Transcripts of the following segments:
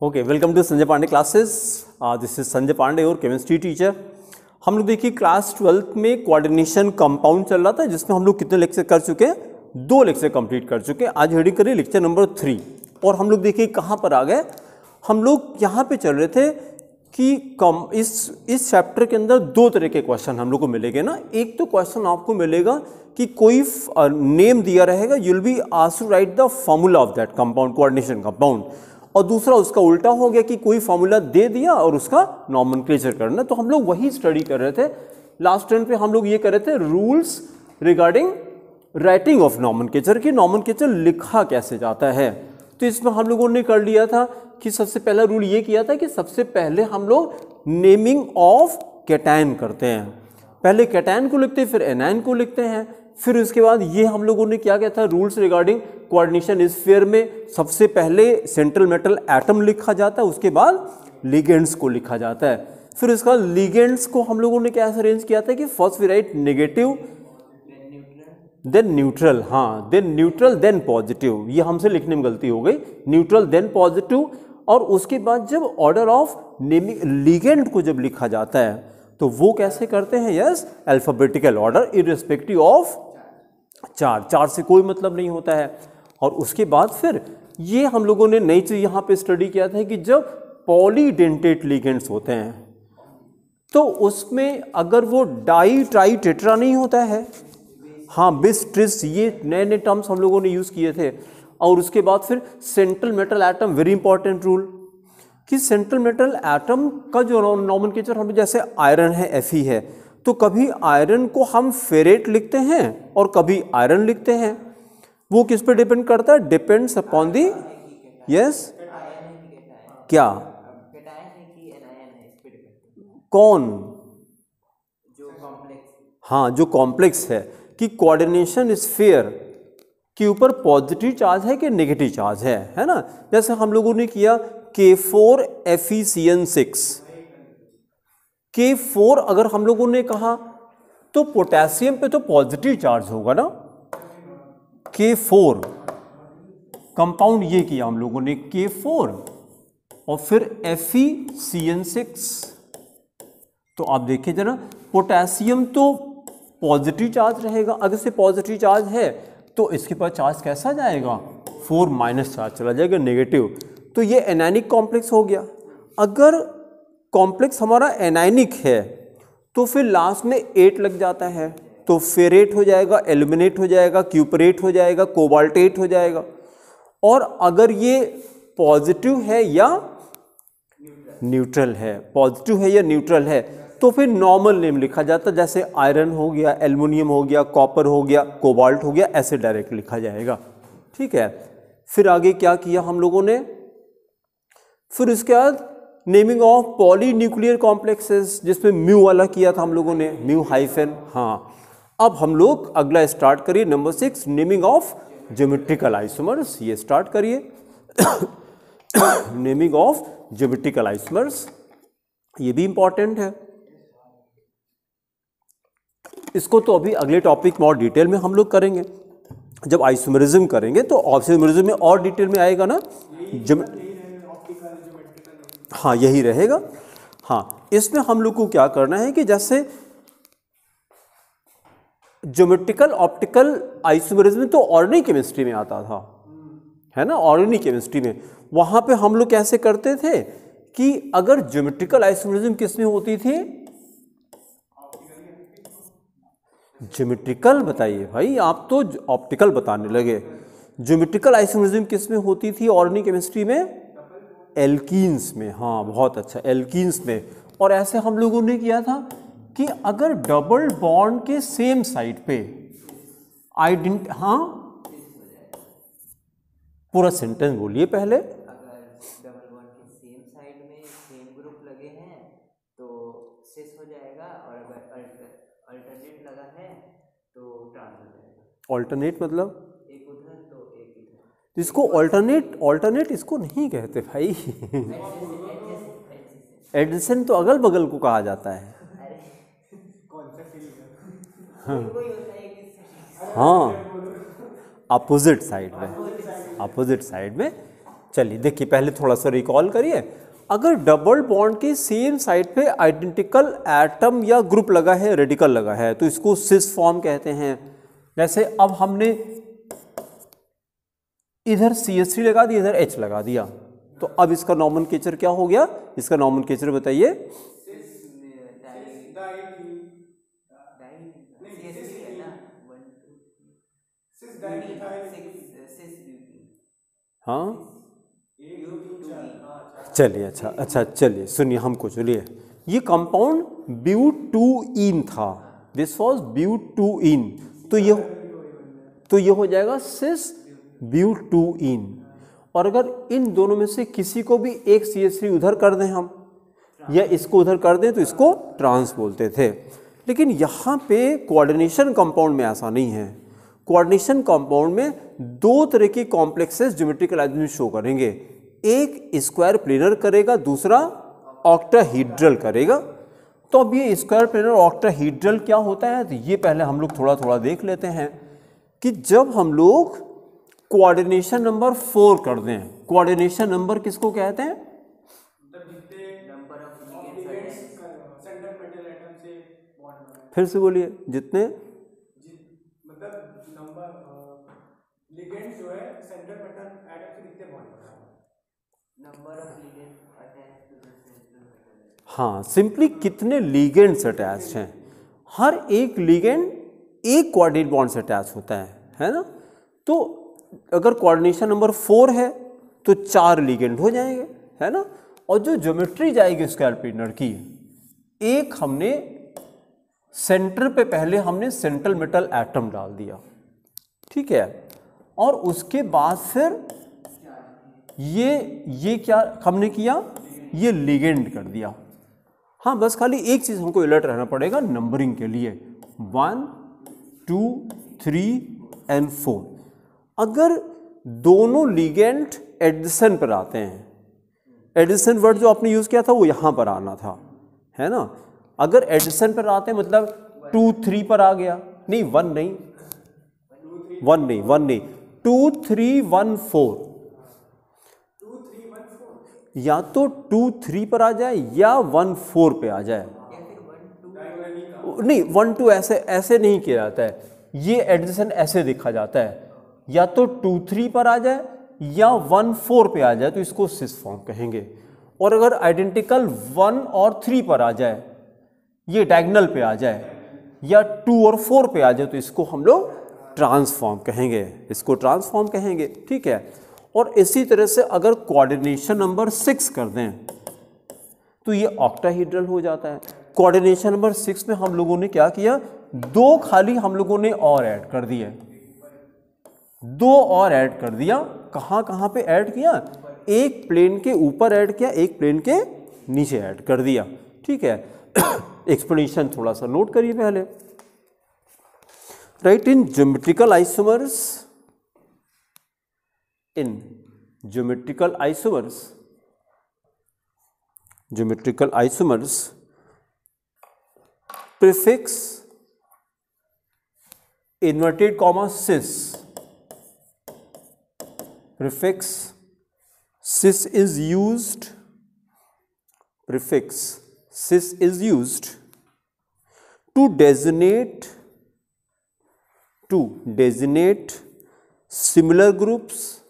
Okay, welcome to Sanjay Pandey classes. This is Sanjay Pandey our chemistry teacher. हम लोग देखिए क्लास 12th में कोऑर्डिनेशन कंपाउंड चल रहा था, जिसमें हम लोग कितने लेक्चर कर चुके हैं, 2 लेक्चर कंप्लीट कर चुके हैं। आज हेडिंग करिए लेक्चर नंबर 3। और हम लोग देखिए कहाँ पर आ गए, हम लोग यहाँ पे चल रहे थे कि इस चैप्टर के अंदर 2 तरह के क्वेश्चन हम लोग को मिलेंगे ना। एक तो क्वेश्चन आपको मिलेगा कि कोई नेम दिया रहेगा, you will be asked to write the formula of that compound, coordination compound. और दूसरा उसका उल्टा हो गया कि कोई फॉर्मूला दे दिया और उसका नॉमेनक्लेचर करना। तो हम लोग वही स्टडी कर रहे थे। लास्ट टाइम पे हम लोग ये कर रहे थे rules regarding writing of nomenclature, कि नॉमेनक्लेचर लिखा कैसे जाता है। तो इसमें हम लोगों ने कर लिया था कि सबसे पहला रूल ये किया था कि सबसे पहले हम लोग नेमिंग ऑफ कैटायन करते हैं। पहले कैटायन को लिखते हैं, फिर एनायन को लिखते हैं। फिर उसके बाद ये हम लोगों ने क्या किया था, रूल्स रिगार्डिंग कोऑर्डिनेशन स्फीयर में सबसे पहले सेंट्रल मेटल एटम लिखा जाता है, उसके बाद लिगेंड्स को लिखा जाता है। फिर उसका लिगेंड्स को हम लोगों ने कैसे अरेंज किया था कि first we write negative then neutral, हाँ देन न्यूट्रल देन पॉजिटिव। ये हमसे लिखने में गलती हो गई, न्यूट्रल देन पॉजिटिव। और उसके बाद जब ऑर्डर ऑफ नेमिंग लिगेंड को जब लिखा जाता है तो वो कैसे करते हैं, yes alphabetical order irrespective of charge से कोई मतलब नहीं होता है। और उसके बाद फिर ये हम लोगों ने नई चीज यहाँ पे स्टडी किया था कि जब पॉलीडेंटेट लिगेंड्स होते हैं तो उसमें अगर वो डाई ट्राई टेट्रा नहीं होता है, हाँ बिस ट्रिस, ये नए नए टर्म्स हम लोगों ने यूज़ किए थे। और उसके बाद फिर central metal atom, very important rule कि सेंट्रल मेटल एटम का जो नॉमेनक्लेचर हम, जैसे आयरन है Fe है, तो कभी आयरन को हम फेरेट लिखते हैं और कभी आयरन लिखते हैं। वो किस पे डिपेंड करता है, डिपेंड्स अपॉन दी, यस क्या कौन, हाँ जो कॉम्प्लेक्स है कि कोऑर्डिनेशन स्फीयर के ऊपर पॉजिटिव चार्ज है कि नेगेटिव चार्ज है ना। जैसे हम लोगों ने किया K4FeCN6, K4 अगर हम लोगों ने कहा तो पोटेशियम पे तो पॉजिटिव चार्ज होगा ना। K4 कंपाउंड ये किया हम लोगों ने K4 और फिर FeCN6। तो आप देखिए जरा, पोटेशियम तो पॉजिटिव चार्ज रहेगा, अगर से पॉजिटिव चार्ज है तो इसके पास चार्ज कैसा जाएगा, 4 माइनस चार्ज चला जाएगा, नेगेटिव। तो ये एनायनिक कॉम्प्लेक्स हो गया। अगर कॉम्प्लेक्स हमारा एनायनिक है तो फिर लास्ट में 8 लग जाता है, तो फेरेट हो जाएगा, एल्यूमिनेट हो जाएगा, क्यूपरेट हो जाएगा, कोबाल्टेट हो जाएगा। और अगर ये पॉजिटिव है या न्यूट्रल है, पॉजिटिव है या न्यूट्रल है, तो फिर नॉर्मल नेम लिखा जाता है, जैसे आयरन हो गया, एल्युमिनियम हो गया, कॉपर हो गया, कोबाल्ट हो गया, ऐसे डायरेक्ट लिखा जाएगा। ठीक है। फिर आगे क्या किया हम लोगों ने, फिर उसके बाद naming of poly nuclear complexes, जिसमें म्यू वाला किया था हम लोगों ने, म्यू हाइफन। हाँ, अब हम लोग अगला स्टार्ट करिए number 6, naming of geometrical isomers. ये स्टार्ट करिए नेमिंग ऑफ ज्योमेट्रिकल आइसोमर्स, ये भी इंपॉर्टेंट है। इसको तो अभी अगले टॉपिक में और डिटेल में हम लोग करेंगे, जब आइसोमरिज्म करेंगे तो आइसोमरिज्म में और डिटेल में आएगा ना। हाँ यही रहेगा। हाँ, इसमें हम लोग को क्या करना है कि जैसे ज्योमेट्रिकल ऑप्टिकल आइसोमरिज्म तो ऑर्गेनिक केमिस्ट्री में आता था, है ना, ऑर्गेनिक केमिस्ट्री में। वहां पे हम लोग कैसे करते थे कि अगर ज्योमेट्रिकल आइसोमरिज्म किसमें होती थी, ज्योमेट्रिकल बताइए भाई, आप तो ऑप्टिकल बताने लगे। ज्योमेट्रिकल आइसोमरिज्म किसमें होती थी ऑर्गेनिक केमिस्ट्री में, एल्कीन्स में। हाँ बहुत अच्छा, एल्कीन्स में। और ऐसे हम लोगों ने किया था कि अगर डबल बॉन्ड के सेम साइड पे हाँ पूरा सेंटेंस बोलिए पहले। अगर डबल बॉन्ड के सेम साइड में सेम ग्रुप लगे हैं तो सिस हो जाएगा, और अगर अल्टरनेट लगा है तो ट्रांस हो जाएगा। ऑल्टरनेट मतलब एक उधर तो एक इधर। इसको ऑल्टरनेट इसको नहीं कहते भाई एडजेसेंट तो अगल बगल को कहा जाता है। हाँ अपोजिट साइड में चलिए देखिए, पहले थोड़ा सा रिकॉल करिए। अगर डबल बॉन्ड के सेम साइड पे आइडेंटिकल एटम या ग्रुप लगा है, रेडिकल लगा है, तो इसको सिस फॉर्म कहते हैं। जैसे अब हमने इधर CH3 लगा दिया, इधर H लगा दिया, तो अब इसका नॉमेनक्लेचर क्या हो गया? इसका नॉमेनक्लेचर बताइए। हाँ चलिए, अच्छा चलिए सुनिए हमको, चलिए ये कंपाउंड ब्यूटूइन था, दिस वाज ब्यूटूइन, तो ये हो जाएगा सिस ब्यूटूइन। और अगर इन दोनों में से किसी को भी एक CH3 उधर कर दें हम, या इसको उधर कर दें, तो इसको ट्रांस बोलते थे। लेकिन यहाँ पे कोऑर्डिनेशन कंपाउंड में ऐसा नहीं है। कोऑर्डिनेशन कंपाउंड में दो तरह के कॉम्प्लेक्सेस ज्योमेट्रिकल आइसोमर शो करेंगे, एक स्क्वायर प्लेनर करेगा, दूसरा ऑक्टाहीड्रल करेगा। तो अब ये स्क्वायर प्लेनर ऑक्टाहीड्रल क्या होता है, तो ये पहले हम लोग थोड़ा थोड़ा देख लेते हैं कि जब हम लोग कोऑर्डिनेशन नंबर 4 कर दें, कोऑर्डिनेशन नंबर किसको कहते हैं? फिर से बोलिए, जितने लिगेंड्स जो है सेंट्रल मेटल एटम से कितने बॉन्ड बनाते हैं, number of ligands attached to the central metal. हाँ, सिंपली कितने लिगेंड्स अटैच्ड हैं। हर एक लिगेंड एक कोऑर्डिनेट बॉन्ड से अटैच होता है ना। तो अगर कोऑर्डिनेशन नंबर 4 है तो 4 लिगेंड हो जाएंगे, है ना। और जो ज्योमेट्री जाएगी स्क्वायर प्लेनर की, एक हमने सेंटर पे पहले हमने सेंट्रल मेटल एटम डाल दिया, ठीक है, और उसके बाद फिर ये क्या हमने किया, ये लिगेंड कर दिया। हाँ, बस खाली एक चीज़ हमको अलर्ट रहना पड़ेगा नंबरिंग के लिए, 1 2 3 एंड 4। अगर दोनों लिगेंड एडिशन पर आते हैं, एडिशन वर्ड जो आपने यूज़ किया था वो यहाँ पर आना था, है ना। अगर एडिशन पर आते हैं मतलब 2 3 पर आ गया, नहीं 1 नहीं 2 3 1 4, या तो 2 3 पर आ जाए या 1 4 पे आ जाए, नहीं 1 2 ऐसे नहीं किया जाता है, ये एडिशन ऐसे देखा जाता है, या तो 2 3 पर आ जाए या 1 4 पे आ जाए, तो इसको सिस फॉर्म कहेंगे। और अगर आइडेंटिकल 1 और 3 पर आ जाए, ये डायगोनल पे आ जाए, या 2 और 4 पे आ जाए, तो इसको हम लोग ट्रांसफॉर्म कहेंगे, इसको ट्रांसफॉर्म कहेंगे, ठीक है। और इसी तरह से अगर कोऑर्डिनेशन नंबर 6 कर दें तो ये ऑक्टाहीड्रल हो जाता है। कोऑर्डिनेशन नंबर 6 में हम लोगों ने क्या किया, 2 खाली हम लोगों ने और ऐड कर दिए, 2 और ऐड कर दिया। कहाँ कहाँ पे ऐड किया, एक प्लेन के ऊपर ऐड किया, एक प्लेन के नीचे ऐड कर दिया, ठीक है। एक्सप्लेनेशन थोड़ा सा नोट करिए पहले। Right, in geometrical isomers prefix inverted comma cis, prefix cis is used, prefix cis is used to designate similar groups,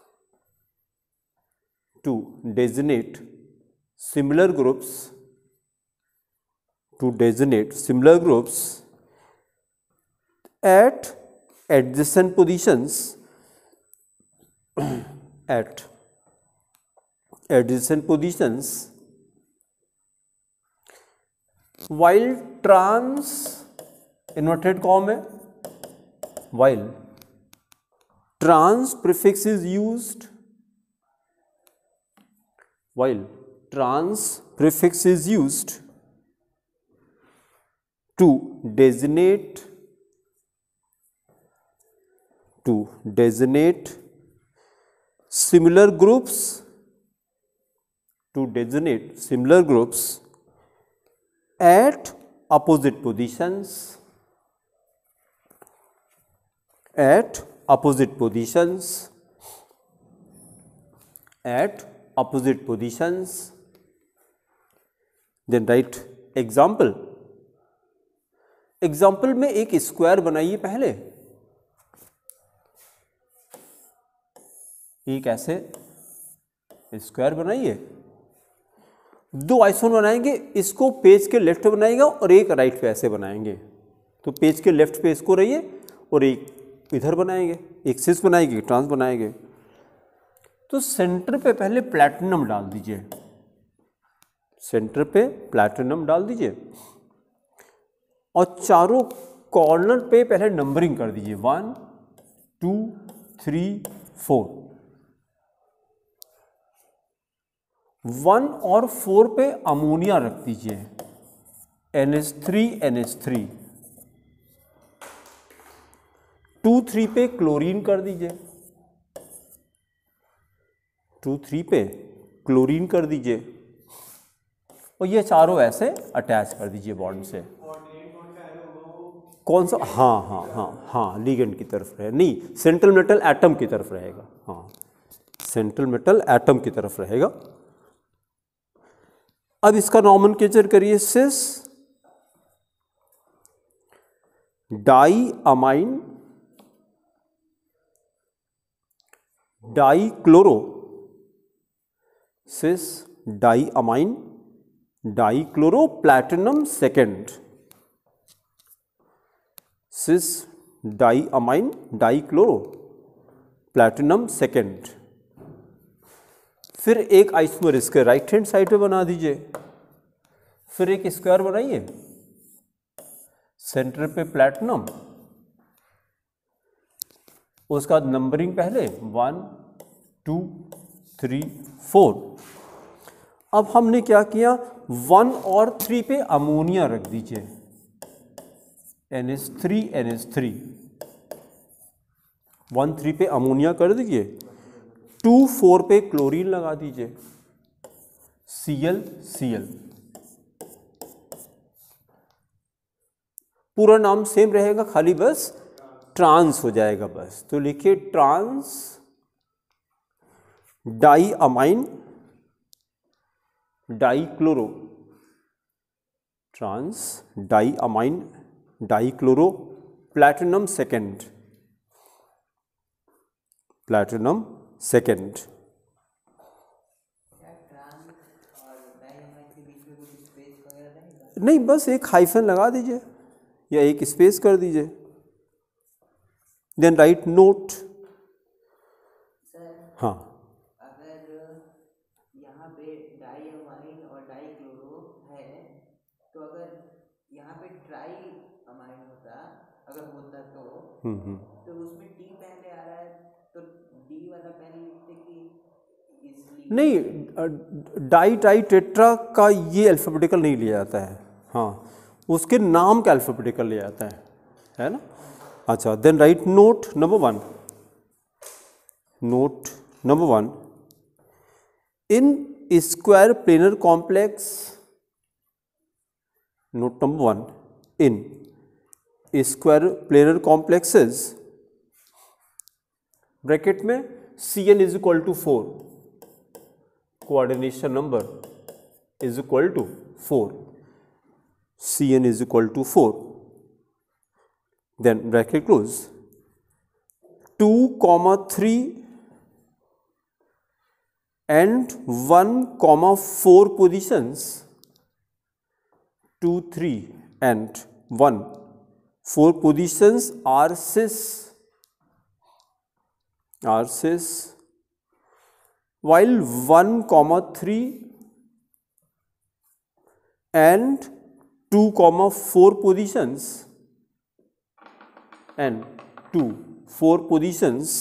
to designate similar groups at adjacent positions while trans inverted comma में while trans prefix is used, to designate similar groups at opposite positions at opposite positions. Then write example. Example में एक square बनाइए पहले, एक ऐसे square बनाइए, दो आइसोन बनाएंगे, इसको पेज के लेफ्ट पे बनाएगा और एक राइट पे ऐसे बनाएंगे। तो पेज के लेफ्ट पे इसको रहिए और एक इधर बनाएंगे, एक सिस बनाएंगे, एक ट्रांस बनाएंगे। तो सेंटर पे पहले प्लैटिनम डाल दीजिए, सेंटर पे प्लैटिनम डाल दीजिए और चारों कॉर्नर पे पहले नंबरिंग कर दीजिए 1 2 3 4। 1 और 4 पे अमोनिया रख दीजिए NH3 NH3। 2 3 पे क्लोरीन कर दीजिए, 2 3 पे क्लोरीन कर दीजिए और ये चारों ऐसे अटैच कर दीजिए बॉन्ड से। कौन सा? हाँ हाँ हाँ हाँ, लिगेंड की तरफ रहे, नहीं सेंट्रल मेटल एटम की तरफ रहेगा। हाँ, सेंट्रल मेटल एटम की तरफ रहेगा। अब इसका नॉमेनक्लेचर करिए, cis die amine die chloro, cis die amine die chloro platinum second, cis die amine die chloro platinum second. फिर एक आइसोमर इसके राइट हैंड साइड पे बना दीजिए। फिर एक स्क्वायर बनाइए, सेंटर पे प्लैटिनम, उसका नंबरिंग पहले 1 2 3 4। अब हमने क्या किया, 1 और 3 पे अमोनिया रख दीजिए NH3 NH3। 1 3 पे अमोनिया कर दीजिए, 2 4 पे क्लोरीन लगा दीजिए Cl Cl। पूरा नाम सेम रहेगा, खाली बस ट्रांस हो जाएगा बस। तो लिखिए trans di amine die chloro, trans di amine die chloro platinum second, platinum second. नहीं, बस एक हाइफन लगा दीजिए या एक स्पेस कर दीजिए। Then write note. हाँ, अगर यहाँ पे डाई अमाइन और डाई क्लोरो है तो अगर यहाँ पे ट्राई अमाइन होता, अगर होता तो उसमें टी पहले आ रहा है तो डी वाला पहले लिखते कि इसलिए नहीं, डाई टाई टेट्रा का ये अल्फाबेटिकल नहीं लिया जाता है। हाँ, उसके नाम का अल्फाबेटिकल लिया जाता है ना। अच्छा, then write note number 1। Note number 1, in square planar complex, note number 1, in square planar complexes bracket में Cn is equal to 4, coordination number is equal to 4, Cn is equal to 4, then bracket close, 2, 3 and 1, 4 positions, 2, 3 and 1, 4 positions are cis, while 1, 3 and 2, 4 positions and 2, 4 positions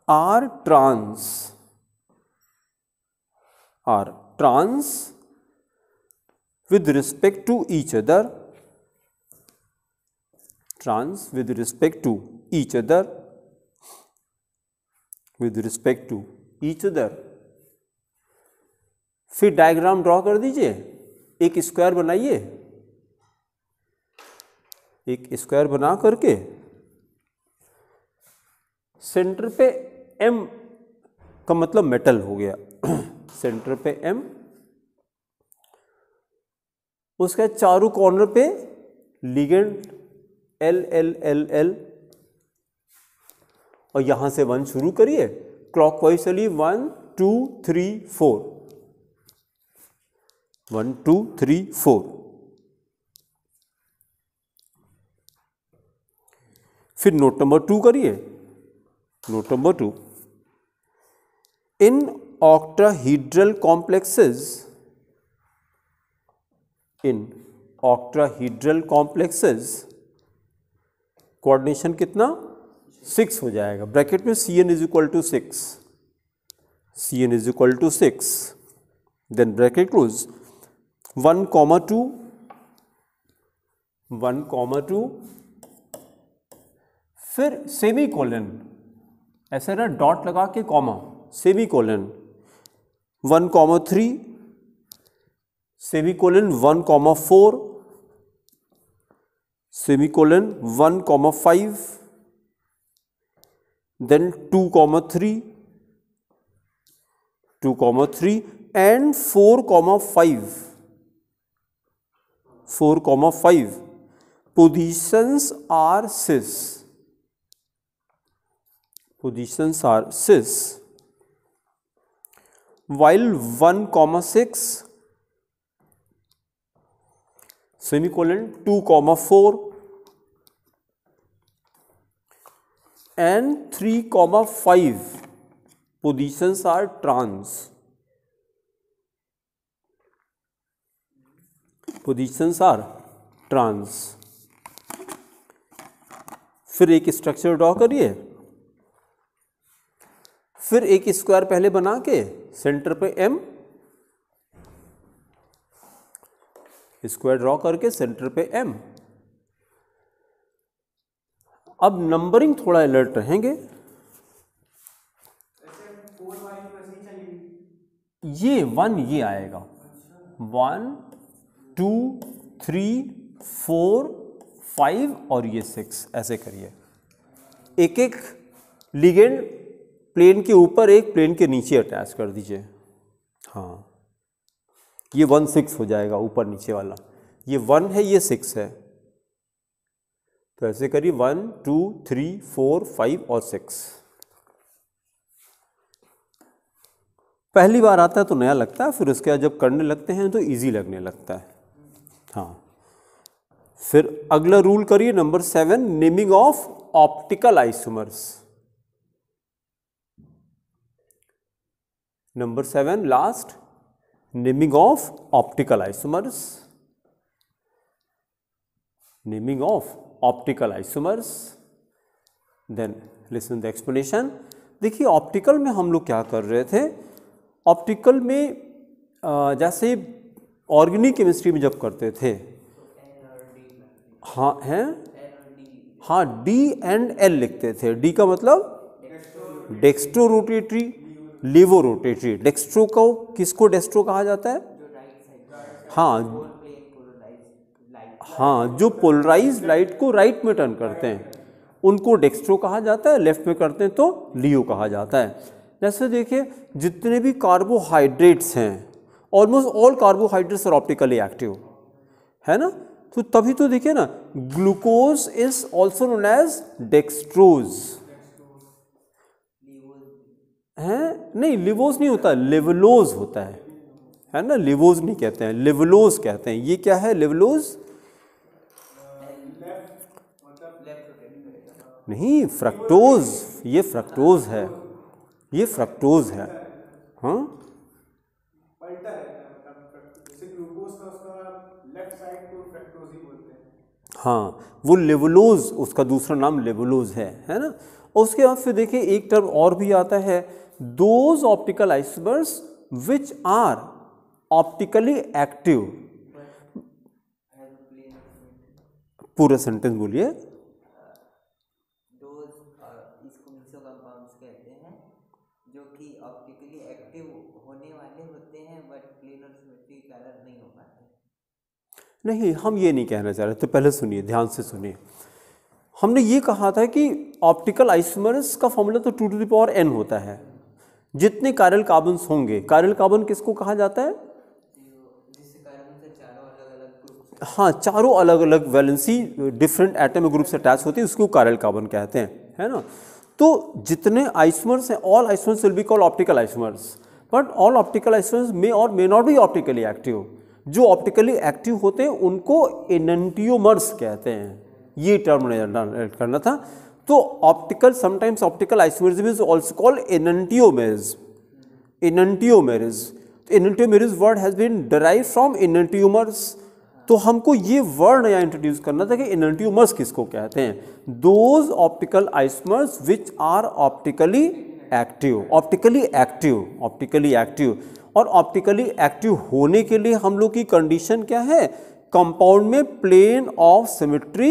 are trans with respect to each other, trans with respect to each other, with respect to each other। फिर diagram draw कर दीजिए, एक square बनाइए, एक square बना करके centre पे M का मतलब मेटल हो गया। सेंटर पे M, उसके चारों कॉर्नर पे ligand L L L L, और यहां से 1 शुरू करिए, क्लॉकवाइज चलिए 1 2 3 4, 1 2 3 4। फिर नोट नंबर 2 करिए। Note number 2, in octahedral complexes, in octahedral complexes coordination कितना 6 हो जाएगा। ब्रैकेट में Cn is equal to 6, Cn is equal to 6, then bracket close 1 comma 2, 1 comma 2, फिर सेमी कोलन, ऐसे ना डॉट लगा के comma, semicolon 1 comma 3, semicolon 1 comma 4, semicolon 1 comma 5, then 2 comma 3, 2 comma 3 and 4 comma 5, 4 comma 5 positions are cis, positions are cis, while 1 comma 6 semicolon 2 comma 4 and 3 comma 5 positions are trans, positions are trans। फिर एक structure draw करिए, फिर एक square पहले बना के centre पे M, square draw करके सेंटर पे M। अब नंबरिंग थोड़ा अलर्ट रहेंगे। ये 1 ये आएगा, 1 2 3 4 5 और ये 6, ऐसे करिए। एक एक लिगेंड प्लेन के ऊपर, एक प्लेन के नीचे अटैच कर दीजिए। हाँ, ये 1 6 हो जाएगा ऊपर नीचे वाला, ये 1 है ये 6 है, तो ऐसे करिए 1 2 3 4 5 और 6। पहली बार आता है तो नया लगता है, फिर उसके बाद जब करने लगते हैं तो इजी लगने लगता है। हाँ, फिर अगला रूल करिए number 7, naming of optical isomers. Number 7 last, naming of optical isomers, naming of optical isomers. Then listen the explanation. देखिए ऑप्टिकल में हम लोग क्या कर रहे थे, ऑप्टिकल में जैसे ऑर्गेनिक केमिस्ट्री में जब करते थे, हाँ हैं, हाँ D एंड L लिखते थे। D का मतलब डेक्स्ट्रो रोटेटरी, लेवो रोटेटरी। डेक्स्ट्रो को किसको डेक्स्ट्रो कहा जाता है? हाँ हाँ, जो पोलराइज लाइट को राइट में टर्न करते हैं उनको डेक्स्ट्रो कहा जाता है, लेफ्ट में करते हैं तो लियो कहा जाता है। जैसे देखिए जितने भी कार्बोहाइड्रेट्स हैं, almost all carbohydrates are optically active, है ना। तो तभी तो देखिए ना, glucose is also known as dextrose, है नहीं, लिवोज नहीं होता, लेवलोज होता है ना, लिवोज नहीं कहते हैं, लेवलोज कहते हैं। ये क्या है लेवलोज? नहीं, फ्रक्टोज, ये फ्रक्टोज है, ये फ्रक्टोज है। हाँ पलटा रहता है, मतलब जैसे ग्लूकोज का उसका लेफ्ट साइड को फ्रक्टोज ही बोलते हैं। हाँ, वो लेवलोज, उसका दूसरा नाम लेवलोज है ना। और उसके बाद फिर देखिए एक टर्म और भी आता है, those optical isomers which are optically active. पूरा सेंटेंस बोलिए। इसको मिसो कंपाउंड्स कहते हैं जो कि ऑप्टिकली एक्टिव होने वाले होते हैं बट प्लेनर सिमेट्री के कारण नहीं हो पाते। नहीं, हम ये नहीं कहना चाह रहे, तो पहले सुनिए, ध्यान से सुनिए। हमने ये कहा था कि ऑप्टिकल आइसोमर्स का फॉर्मूला तो 2 to the power n होता है, जितने कायरल कार्बन्स होंगे, कायरल कार्बन किसको कहा जाता है? जिससे कार्बन से चारों अलग अलग ग्रुप, हाँ, चारों अलग अलग वैलेंसी डिफरेंट एटॉमिक ग्रुप से अटैच होती है, उसको कायरल कार्बन कहते हैं, है ना। तो जितने आइसोमर्स हैं, all isomers will be called optical isomers, but all optical isomers may और may not be optically active. जो ऑप्टिकली एक्टिव होते हैं उनको एनंटियोमर्स कहते हैं, ये टर्म करना था। तो optical, sometimes optical isomerism is also called enantiomers, enantiomers. Enantiomers word has been derived from enantiomers. तो हमको ये वर्ड नया इंट्रोड्यूस करना था कि एनंटियोमर्स किसको कहते हैं? Those optical isomers which are optically active, optically active, optically active. और ऑप्टिकली एक्टिव होने के लिए हम लोग की कंडीशन क्या है? कंपाउंड में प्लेन ऑफ सिमेट्री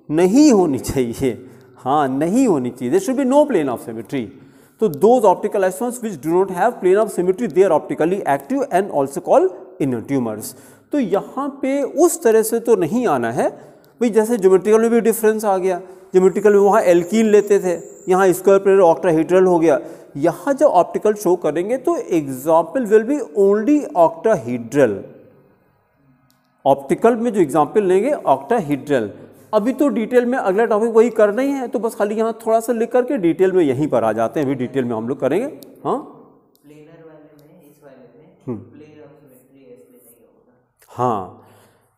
नहीं होनी चाहिए, हाँ नहीं होनी चाहिए, there should be no plane of symmetry. तो those optical isomers which do not have plane of symmetry they are optically active and also called enantiomers. तो यहाँ पे उस तरह से तो नहीं आना है भाई, जैसे ज्योमेट्रिकल में भी डिफरेंस आ गया, ज्योमेट्रिकल में वहाँ एल्कीन लेते थे, यहाँ स्क्वायर पेयर ऑक्टाहेड्रल हो गया। यहाँ जब ऑप्टिकल शो करेंगे तो example will be only octahedral, optical में जो एग्जाम्पल लेंगे ऑक्टाहेड्रल। अभी तो डिटेल में अगला टॉपिक वही करना ही है, तो बस खाली यहाँ थोड़ा सा लिख करके डिटेल में यहीं पर आ जाते हैं, अभी डिटेल में हम लोग करेंगे। हाँ, प्लेनर वाले में, इस वाले में प्लेन ऑफ सिमेट्री ऐसे नहीं होगा। हाँ,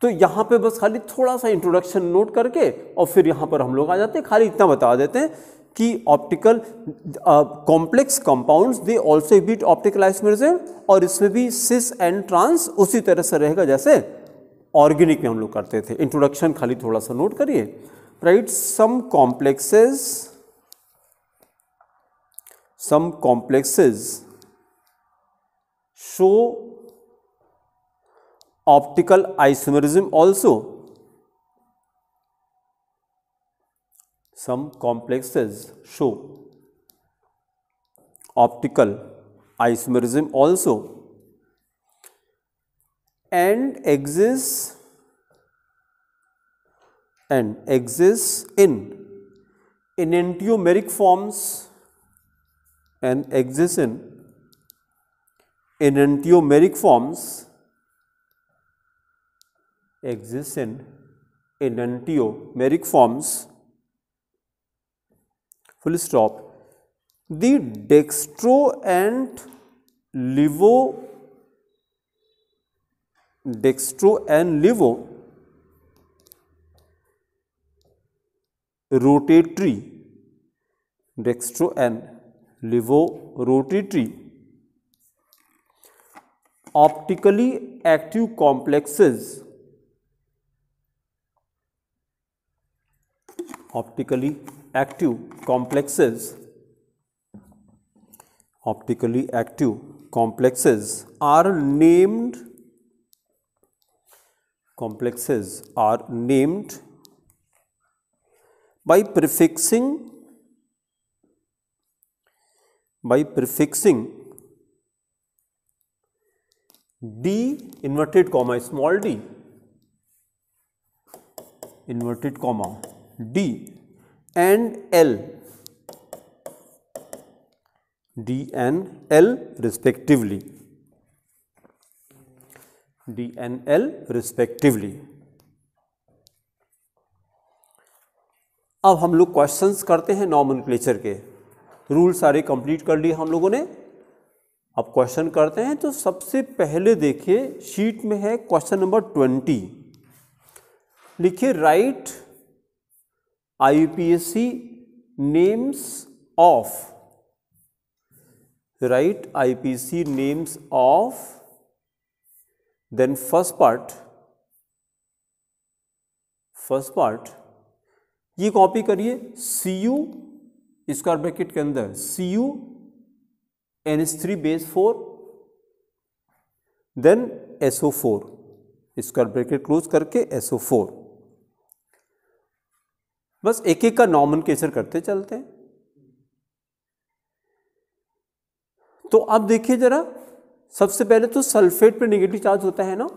तो यहाँ पे बस खाली थोड़ा सा इंट्रोडक्शन नोट करके और फिर यहाँ पर हम लोग आ जाते हैं। खाली इतना बता देते हैं कि optical complex compounds they also exhibit optical isomerism, और इसमें भी सिस एंड ट्रांस उसी तरह से रहेगा जैसे ऑर्गेनिक में हम लोग करते थे। इंट्रोडक्शन खाली थोड़ा सा नोट करिए। Right, some complexes show optical isomerism also. Some complexes show optical isomerism also and exists in enantiomeric forms, and exists in enantiomeric forms, exists in enantiomeric forms, full stop. The dextro and levo rotatory optically active complexes are named by prefixing D inverted comma small d inverted comma D and L respectively. अब हम लोग questions करते हैं nomenclature के। Rule सारे complete कर लिए हम लोगों ने, अब क्वेश्चन करते हैं। तो सबसे पहले देखिए शीट में है क्वेश्चन नंबर 20। लिखिए write IUPAC names of then first part ये कॉपी करिए। Cu स्क्वायर ब्रैकेट के अंदर Cu NH3 base 4 then SO4 square bracket close करके SO4। बस एक एक का नॉमेनक्लेचर करते चलते हैं। तो अब देखिए जरा, सबसे पहले तो सल्फेट पे नेगेटिव चार्ज होता है ना,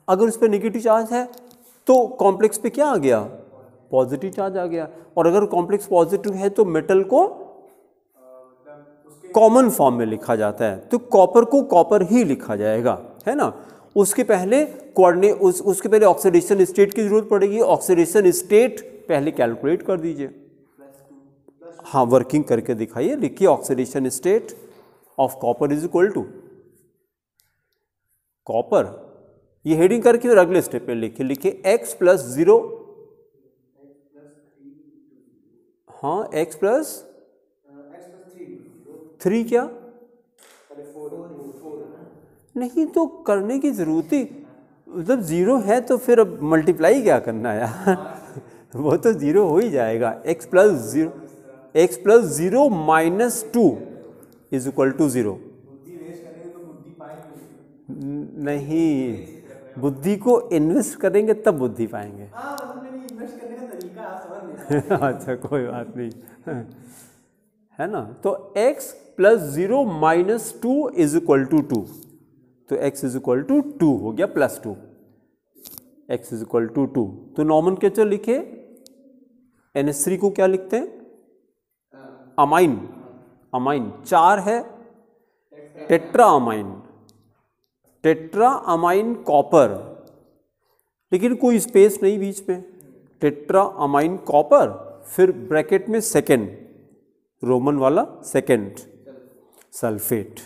अगर उस पर नेगेटिव चार्ज है तो कॉम्प्लेक्स पे क्या आ गया? पॉजिटिव चार्ज आ गया। और अगर कॉम्प्लेक्स पॉजिटिव है तो मेटल को मतलब उसके कॉमन फॉर्म में लिखा जाता है, तो कॉपर को कॉपर ही लिखा जाएगा, है ना। उसके पहले उसके पहले ऑक्सीडेशन स्टेट की जरूरत पड़ेगी। ऑक्सीडेशन स्टेट पहले कैलकुलेट कर दीजिए। हाँ, वर्किंग करके दिखाइए, लिखिए oxidation state of copper is equal to copper, ये हेडिंग करके और अगले स्टेप पे लिखिए x प्लस 0, हाँ x प्लस 3 क्या नहीं, तो करने की जरूरत ही, मतलब 0 है तो फिर अब मल्टीप्लाई क्या करना है यार वो तो 0 हो ही जाएगा। x plus 0 minus 2 is equal to 0। नहीं, बुद्धि को इन्वेस्ट करेंगे तब बुद्धि पाएंगे। अच्छा कोई बात नहीं है ना। तो x plus 0 minus 2 is equal to 2, तो x इज इक्वल टू 2 हो गया plus 2, x is equal to 2। तो नॉमेनक्लेचर लिखे, NH3 को क्या लिखते हैं, अमाइन, अमाइन 4 है, tetra amine, tetra amine copper, लेकिन कोई स्पेस नहीं बीच में, टेट्रा अमाइन कॉपर, फिर ब्रैकेट में सेकेंड, रोमन वाला सेकेंड, सल्फेट,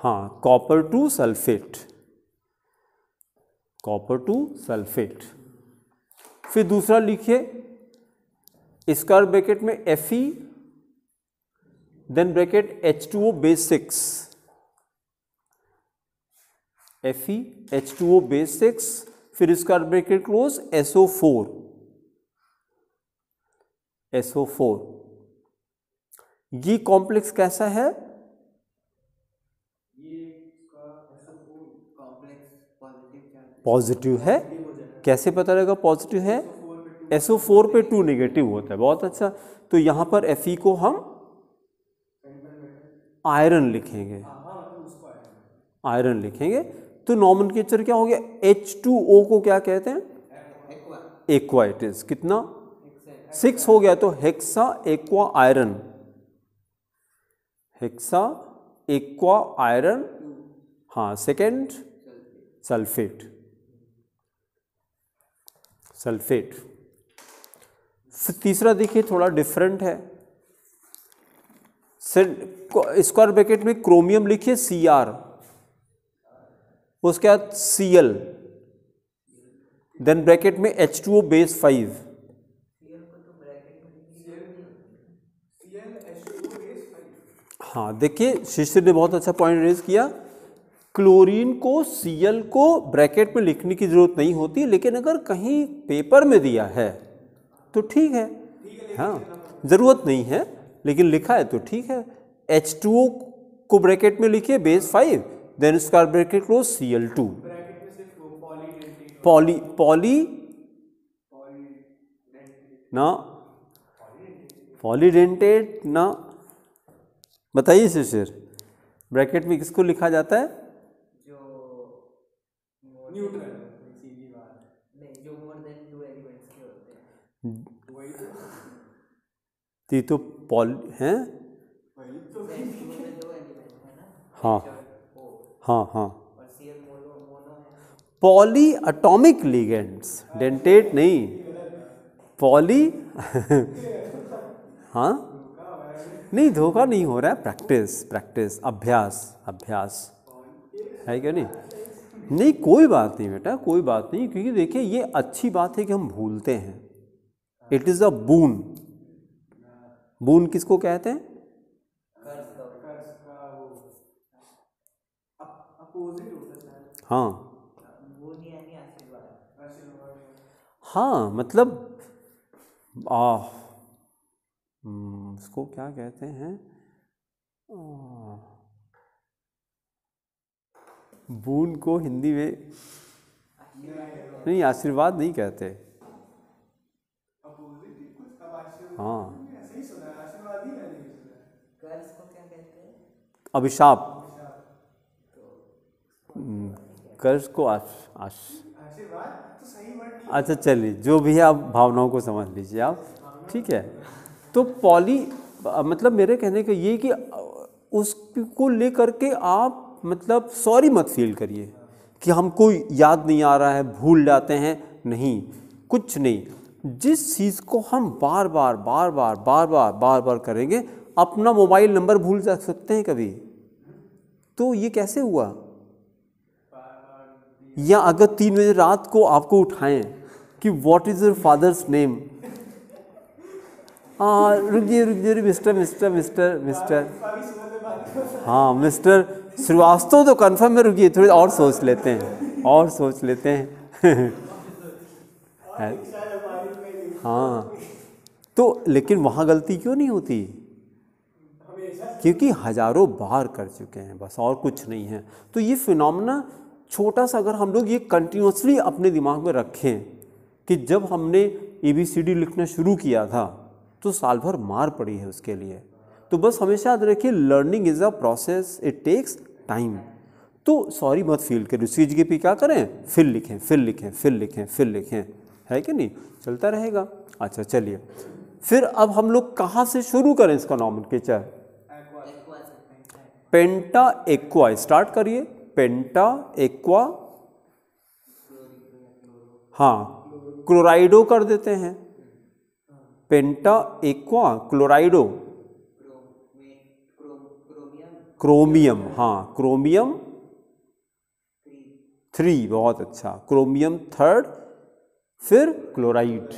हाँ copper two sulphate, copper two sulphate. फिर दूसरा लिखिए स्क्वायर ब्रैकेट में Fe, then bracket H2O base 6, Fe H2O base 6, फिर square bracket close SO4, SO4। ये कॉम्प्लेक्स कैसा है, पॉजिटिव है। कैसे पता लगेगा पॉजिटिव है, SO4 पे 2 नेगेटिव होता है, बहुत अच्छा। तो यहाँ पर Fe को हम आयरन लिखेंगे, आयरन लिखेंगे। तो नॉमेनक्लेचर क्या हो गया, H2O को क्या कहते हैं, एक्वा, इट इज कितना 6 हो गया, तो hexa aqua iron, hexa aqua iron, हाँ सेकेंड सल्फेट, सल्फेट। तीसरा देखिए थोड़ा डिफरेंट है, स्क्वायर ब्रैकेट में क्रोमियम लिखिए Cr, उसके बाद Cl, देन ब्रैकेट में H2O बेस 5, हाँ देखिए शिष्य ने बहुत अच्छा पॉइंट रेज किया। क्लोरीन को Cl को ब्रैकेट में लिखने की जरूरत नहीं होती, लेकिन अगर कहीं पेपर में दिया है तो ठीक है, हाँ जरूरत नहीं है, लेकिन लिखा है तो ठीक है। H2O को ब्रैकेट में लिखिए base 5, then square bracket close Cl2, poly ना पॉलीडेंटेट ना, बताइए शिशिर, ब्रैकेट में किसको लिखा जाता है, न्यूट्रल, सीधी बात नहीं, जो मोर देन 2 एलिमेंट्स के होते हैं, वही ये तो पॉल हैं, वही तो में 2 एलिमेंट है ना, हाँ हाँ हाँ, और Cl मोनो है। पॉली एटॉमिक लिगेंड्स, डेंटेट नहीं, पॉली हाँ नहीं, धोखा नहीं हो रहा है, प्रैक्टिस प्रैक्टिस, अभ्यास अभ्यास है क्या, नहीं नहीं कोई बात नहीं बेटा, कोई बात नहीं, क्योंकि देखिए ये अच्छी बात है कि हम भूलते हैं। इट इज़ अ बून, बून किसको कहते हैं, अपोजिट होता है, हाँ वो नहीं यानी आशीर्वाद, हाँ, मतलब उसको क्या कहते हैं, बून को हिंदी में नहीं, आशीर्वाद नहीं कहते, अपोजिट कुछ, अब आशीर्वाद हाँ ऐसे ही सुना है, आशीर्वाद ही मैंने भी सुना है, कर्ज को क्या कहते हैं, अभिशाप, कर्ज को आशीर्वाद तो सही वर्ड नहीं, अच्छा चलिए, जो भी है आप भावनाओं को समझ लीजिए आप, ठीक है। तो पॉली मतलब मेरे कहने का ये कि उसको लेकर के आप मतलब सॉरी मत फील करिए कि हमको याद नहीं आ रहा है, भूल जाते हैं, नहीं, कुछ नहीं। जिस चीज़ को हम बार बार करेंगे, अपना मोबाइल नंबर भूल जा सकते हैं कभी? तो ये कैसे हुआ? या अगर 3 बजे रात को आपको उठाएं कि what is your father's name, रुकिए मिस्टर, हाँ मिस्टर श्रीवास्तव तो कंफर्म है, रुकिए थोड़ी और सोच लेते हैं हाँ, तो लेकिन वहाँ गलती क्यों नहीं होती? क्योंकि हजारों बार कर चुके हैं, बस और कुछ नहीं है। तो ये फिनोमेना छोटा सा अगर हम लोग ये कंटिन्यूसली अपने दिमाग में रखें कि जब हमने ABCD लिखना शुरू किया था तो साल भर मार पड़ी है उसके लिए। तो बस हमेशा याद रखिए, learning is a process, it takes time. तो सॉरी मत फील करें, उसी जगह पे क्या करें, फिर लिखें, है कि नहीं? चलता रहेगा। अच्छा चलिए, फिर अब हम लोग कहाँ से शुरू करें इसका नॉमेनक्लेचर? पेंटा एक्वा स्टार्ट करिए, पेंटा एक्वा, हाँ क्लोराइडो कर देते हैं, पेंटा एक्वा क्लोराइडो, क्रोमियम, हाँ क्रोमियम 3, बहुत अच्छा, क्रोमियम 3, फिर chloride,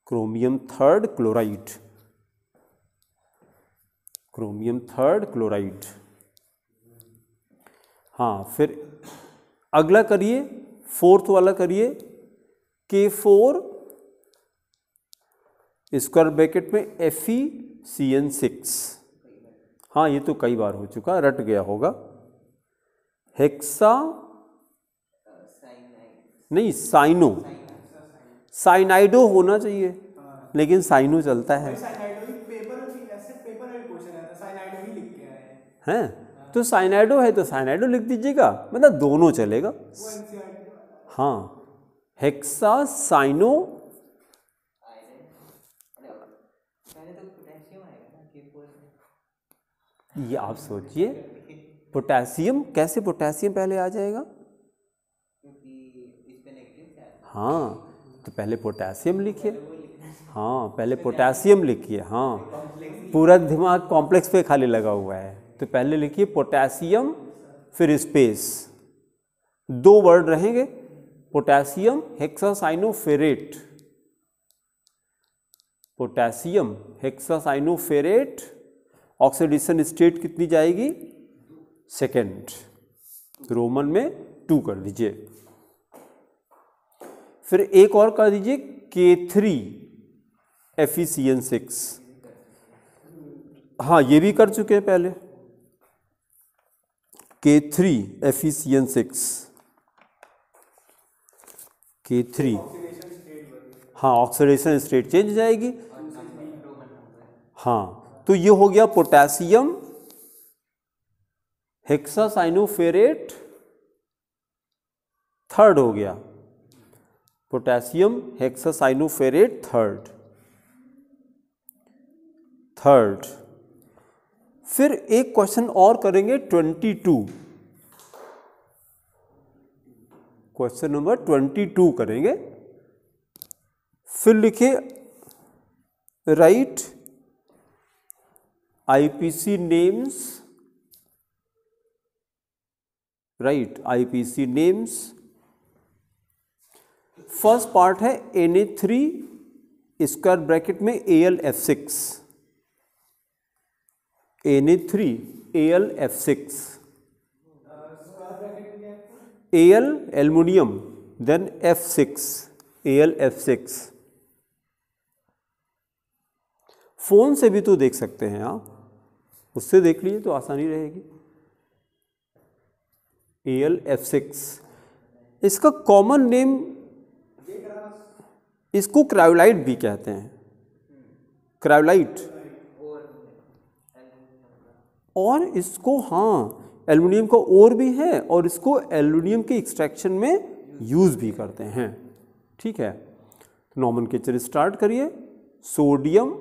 chromium 3 chloride, chromium 3 chloride. हाँ, फिर अगला करिए, 4th वाला करिए, K4 स्क्वायर ब्रैकेट में FeCN6। हाँ ये तो कई बार हो चुका, रट गया होगा। हेक्सा नहीं, साइनाइडो होना चाहिए, लेकिन साइनो चलता है हैं, तो साइनाइडो है तो साइनाइडो लिख दीजिएगा, मतलब दोनों चलेगा। हाँ, हेक्सा साइनो, ये आप सोचिए पोटेशियम, कैसे पोटेशियम पहले आ जाएगा? हाँ, तो पहले पोटेशियम लिखिए, हाँ पहले पोटेशियम लिखिए, हाँ पूरा दिमाग कॉम्प्लेक्स पे खाली लगा हुआ है, तो पहले लिखिए पोटेशियम, फिर स्पेस, 2 वर्ड रहेंगे, potassium hexacyanoferrate, potassium hexacyanoferrate, oxidation state कितनी जाएगी? 2nd, रोमन में 2 कर दीजिए। फिर एक और कर दीजिए, K3 FeCN6, हाँ ये भी कर चुके हैं पहले, K3 FeCN6, K3, हाँ ऑक्सीडेशन स्टेट चेंज जाएगी। हाँ, तो ये हो गया पोटेशियम हेक्सासाइनोफेरेट 3rd हो गया, पोटेशियम हेक्सासाइनोफेरेट 3rd। फिर एक क्वेश्चन और करेंगे 22, क्वेश्चन नंबर 22 करेंगे। फिर लिखे right IPC names, right IPC names. First part है Na3 स्क्वायर ब्रैकेट में AlF6, Na3 AlF6, Al aluminium, then F6 AlF6। Phone से भी तो देख सकते हैं आप, उससे देख लीजिए तो आसानी रहेगी। AlF6, इसका कॉमन नेम, इसको क्रायोलाइट भी कहते हैं, क्रायोलाइट, और इसको हाँ एल्युमिनियम का ओर भी है, और इसको एल्युमिनियम के एक्सट्रैक्शन में यूज भी करते हैं। ठीक है, नॉमेनक्लेचर स्टार्ट करिए, सोडियम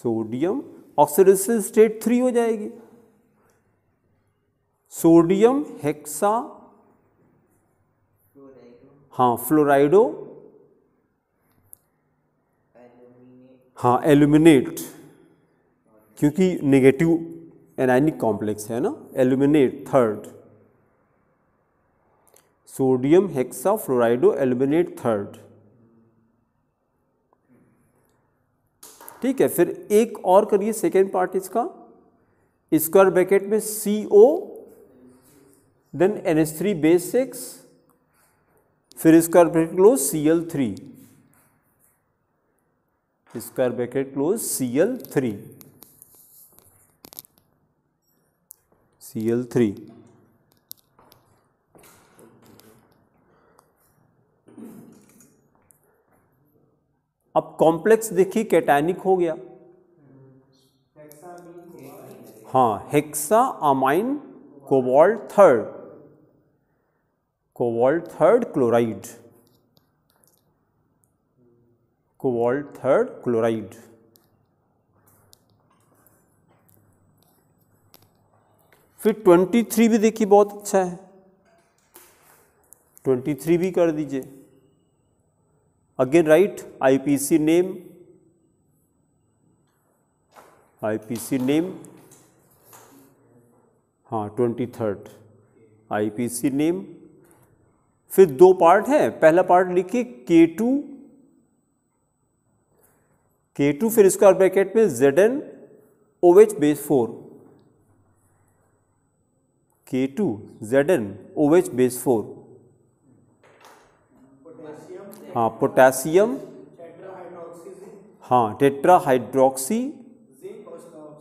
सोडियम, ऑक्सीडेशन स्टेट 3 हो जाएगी, सोडियम हेक्सा, हाँ फ्लोराइडो, हाँ एल्यूमिनेट, क्योंकि नेगेटिव एनायनिक कॉम्प्लेक्स है ना, aluminate third, sodium hexafluorido aluminate third. ठीक है, फिर एक और करिए सेकेंड पार्ट इसका, स्क्वायर ब्रैकेट में CO, देन NH3 बेस 6, फिर square bracket close Cl3, square bracket close Cl3, Cl3। अब कॉम्प्लेक्स देखिए कैटायनिक हो गया, हाँ hexammine cobalt third, cobalt third chloride, cobalt third chloride. फिर 23 भी देखिए बहुत अच्छा है, 23 भी कर दीजिए। Again right IPC name, IPC name, हाँ 23rd IPC नेम। फिर दो पार्ट है, पहला पार्ट लिखिए K2, फिर स्क्वायर ब्रैकेट में Zn OH base 4, K2 Zn OH base 4, हाँ पोटेशियम, हाँ टेट्रा हाइड्रोक्सी,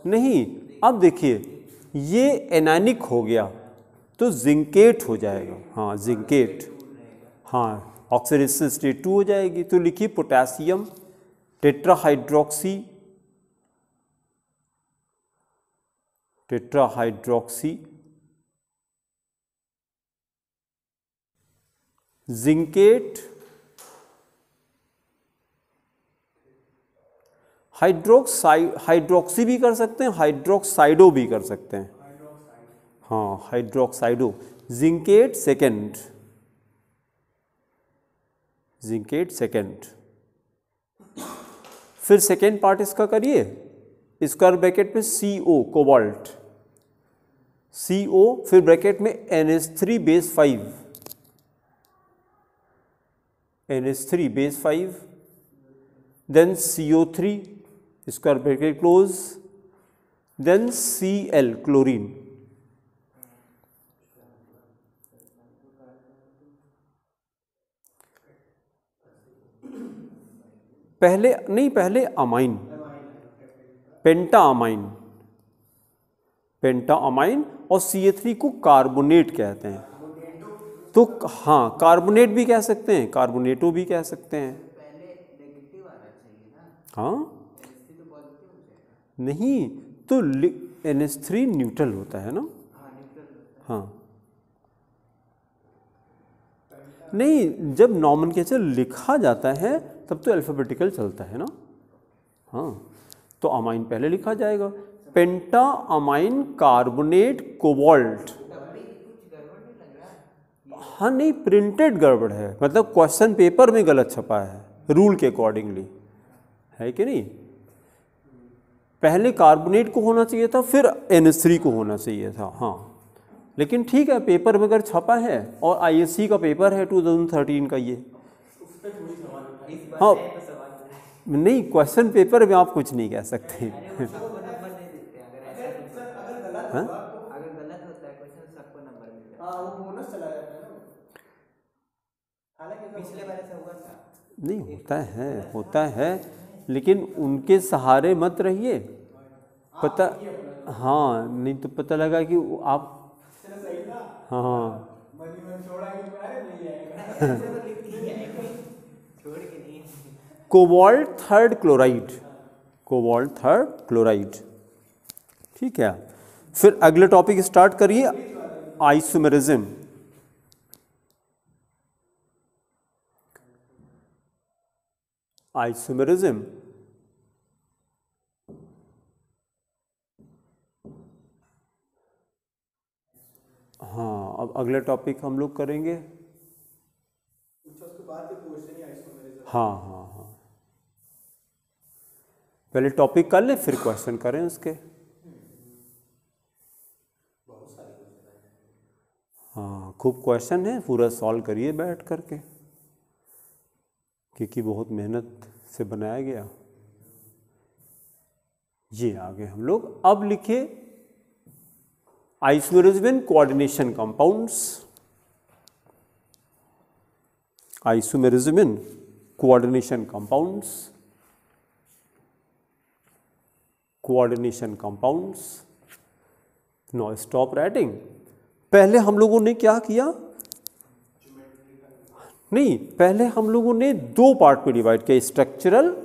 नहीं अब देखिए ये एनायनिक हो गया तो जिंकेट हो जाएगा, हाँ जिंकेट, हाँ ऑक्सीडेशन स्टेट 2 हो जाएगी। तो लिखिए पोटेशियम टेट्राहाइड्रोक्सी, जिंकेट, हाइड्रोक्सी भी कर सकते हैं, हाइड्रोक्साइडो भी कर सकते हैं, हाँ hydroxido, zincate second, zincate second. फिर सेकेंड पार्ट इसका करिए, स्क्वायर ब्रैकेट में CO कोबाल्ट, CO फिर ब्रैकेट में NH3 base 5, NH3 base 5, then CO3 square bracket close, then Cl chlorine, पहले अमाइन, पेंटा अमाइन और CA3 को कार्बोनेट कहते हैं। तो हाँ कार्बोनेट भी कह सकते हैं, कार्बोनेटो भी कह सकते हैं, पहले नेगेटिव आना चाहिए ना, हाँ NH3 तो पॉजिटिव हो जाएगा। नहीं तो NH3 न्यूट्रल होता है ना, हाँ न्यूट्रल होता है। हाँ नहीं जब नॉमेनक्लेचर लिखा जाता है तब तो अल्फाबेटिकल चलता है ना, हाँ तो अमाइन पहले लिखा जाएगा, पेंटा अमाइन कार्बोनेट कोबाल्ट, तब भी कुछ गड़बड़ नहीं लग रहा। हाँ नहीं प्रिंटेड गड़बड़ है, मतलब क्वेश्चन पेपर में गलत छपा है रूल के अकॉर्डिंगली, है कि नहीं, पहले कार्बोनेट को होना चाहिए था फिर NH3 को होना चाहिए था, हाँ लेकिन ठीक है पेपर में अगर छपा है और ISC का पेपर है 2013 का ये, इस बार हाँ तो सवाल नहीं क्वेश्चन पेपर में आप कुछ नहीं कह सकते, सबको नंबर दे देते हैं अगर ऐसा कुछ सर होता है। अगर गलत हाँ? होगा तो अगर गलत होता है क्वेश्चन सबको नंबर मिल जाता हाँ वो बोनस चला जाता है ना, हालांकि है। पिछले बार ऐसा हुआ था। नहीं होता है लेकिन उनके सहारे मत रहिए, पता हाँ नहीं तो पता लगा कि आप चलो सही था, हाँ मन छोड़ा कि अरे नहीं आएगा। ऐसे तो लिख के आएंगे, छोड़ के नहीं। Cobalt third chloride, cobalt third chloride, ठीक है। फिर अगले टॉपिक स्टार्ट करिए, आइसोमेरिज्म, अगला टॉपिक हम लोग करेंगे। उसके बाद ये क्वेश्चन ही आइसोमेरिज्म। हाँ हाँ हाँ, पहले टॉपिक कर ले फिर क्वेश्चन करें उसके। बहुत सारे क्वेश्चन हैं। हाँ खूब क्वेश्चन है, पूरा सॉल्व करिए बैठ करके, क्योंकि बहुत मेहनत से बनाया गया। ये आगे हम लोग अब लिखे isomerism in coordination compounds. Isomerism in coordination compounds, coordination compounds. No stop writing. पहले हम लोगों ने क्या किया, नहीं पहले हम लोगों ने दो पार्ट में डिवाइड किया, स्ट्रक्चरल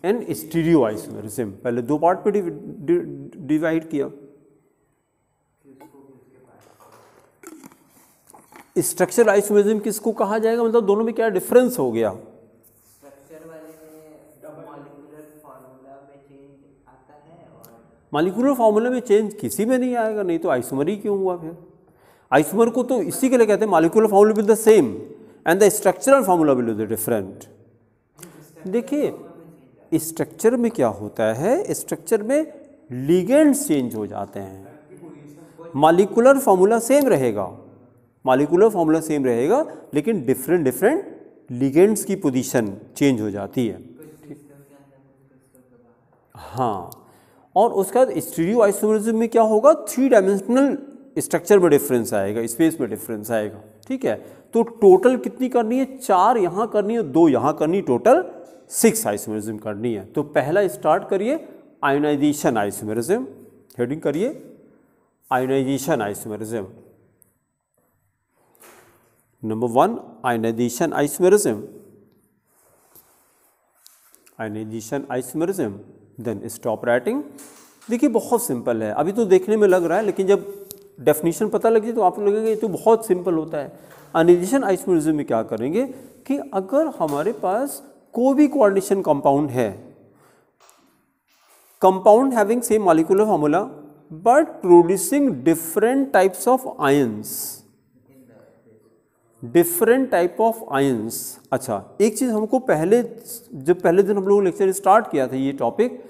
एंड स्टीरियो आइसोमेरिज्म। पहले दो पार्ट पे डिवाइड किया। स्ट्रक्चरल आइसोमेरिज्म किसको कहा जाएगा, मतलब दोनों में क्या डिफरेंस हो गया। स्ट्रक्चर वाले में मॉलिक्यूलर फार्मूला में चेंज आता है और मॉलिक्यूलर फार्मूला में चेंज किसी में नहीं आएगा, नहीं तो आइसोमर ही क्यों हुआ फिर। आइसोमर को तो इसी के लिए कहते हैं molecular formula will the same and the structural formula will be different. देखिए स्ट्रक्चर में क्या होता है, स्ट्रक्चर में लिगेंड्स चेंज हो जाते हैं। मॉलिक्यूलर फार्मूला सेम रहेगा, मॉलिक्यूलर फार्मूला सेम रहेगा, लेकिन डिफरेंट डिफरेंट लिगेंड्स की पोजीशन चेंज हो जाती है। हाँ, और उसके बाद स्टीरियो आइसोमेरिज्म में क्या होगा, 3 डायमेंशनल स्ट्रक्चर में डिफरेंस आएगा, स्पेस में डिफरेंस आएगा। ठीक है, तो टोटल कितनी करनी है, 4 यहाँ करनी है, 2 यहाँ करनी, टोटल 6 आइसोमेरिज्म करनी है। तो पहला स्टार्ट करिए आयोनाइजेशन आइसोमेरिज्म, हेडिंग करिए ionisation isomerism. Number 1 ionisation isomerism, ionisation isomerism, then stop writing. देखिए बहुत सिंपल है, अभी तो देखने में लग रहा है, लेकिन जब डेफिनेशन पता लगे तो आपको लगेगा ये तो बहुत सिंपल होता है। आयोनाइजेशन आइसोमेरिज्म में क्या करेंगे कि अगर हमारे पास कोई भी कोऑर्डिनेशन कंपाउंड है, compound having same molecular formula but producing different types of ions, different type of ions. अच्छा, एक चीज़ हमको पहले, जब पहले दिन हम लोगों ने लेक्चर स्टार्ट किया था ये टॉपिक,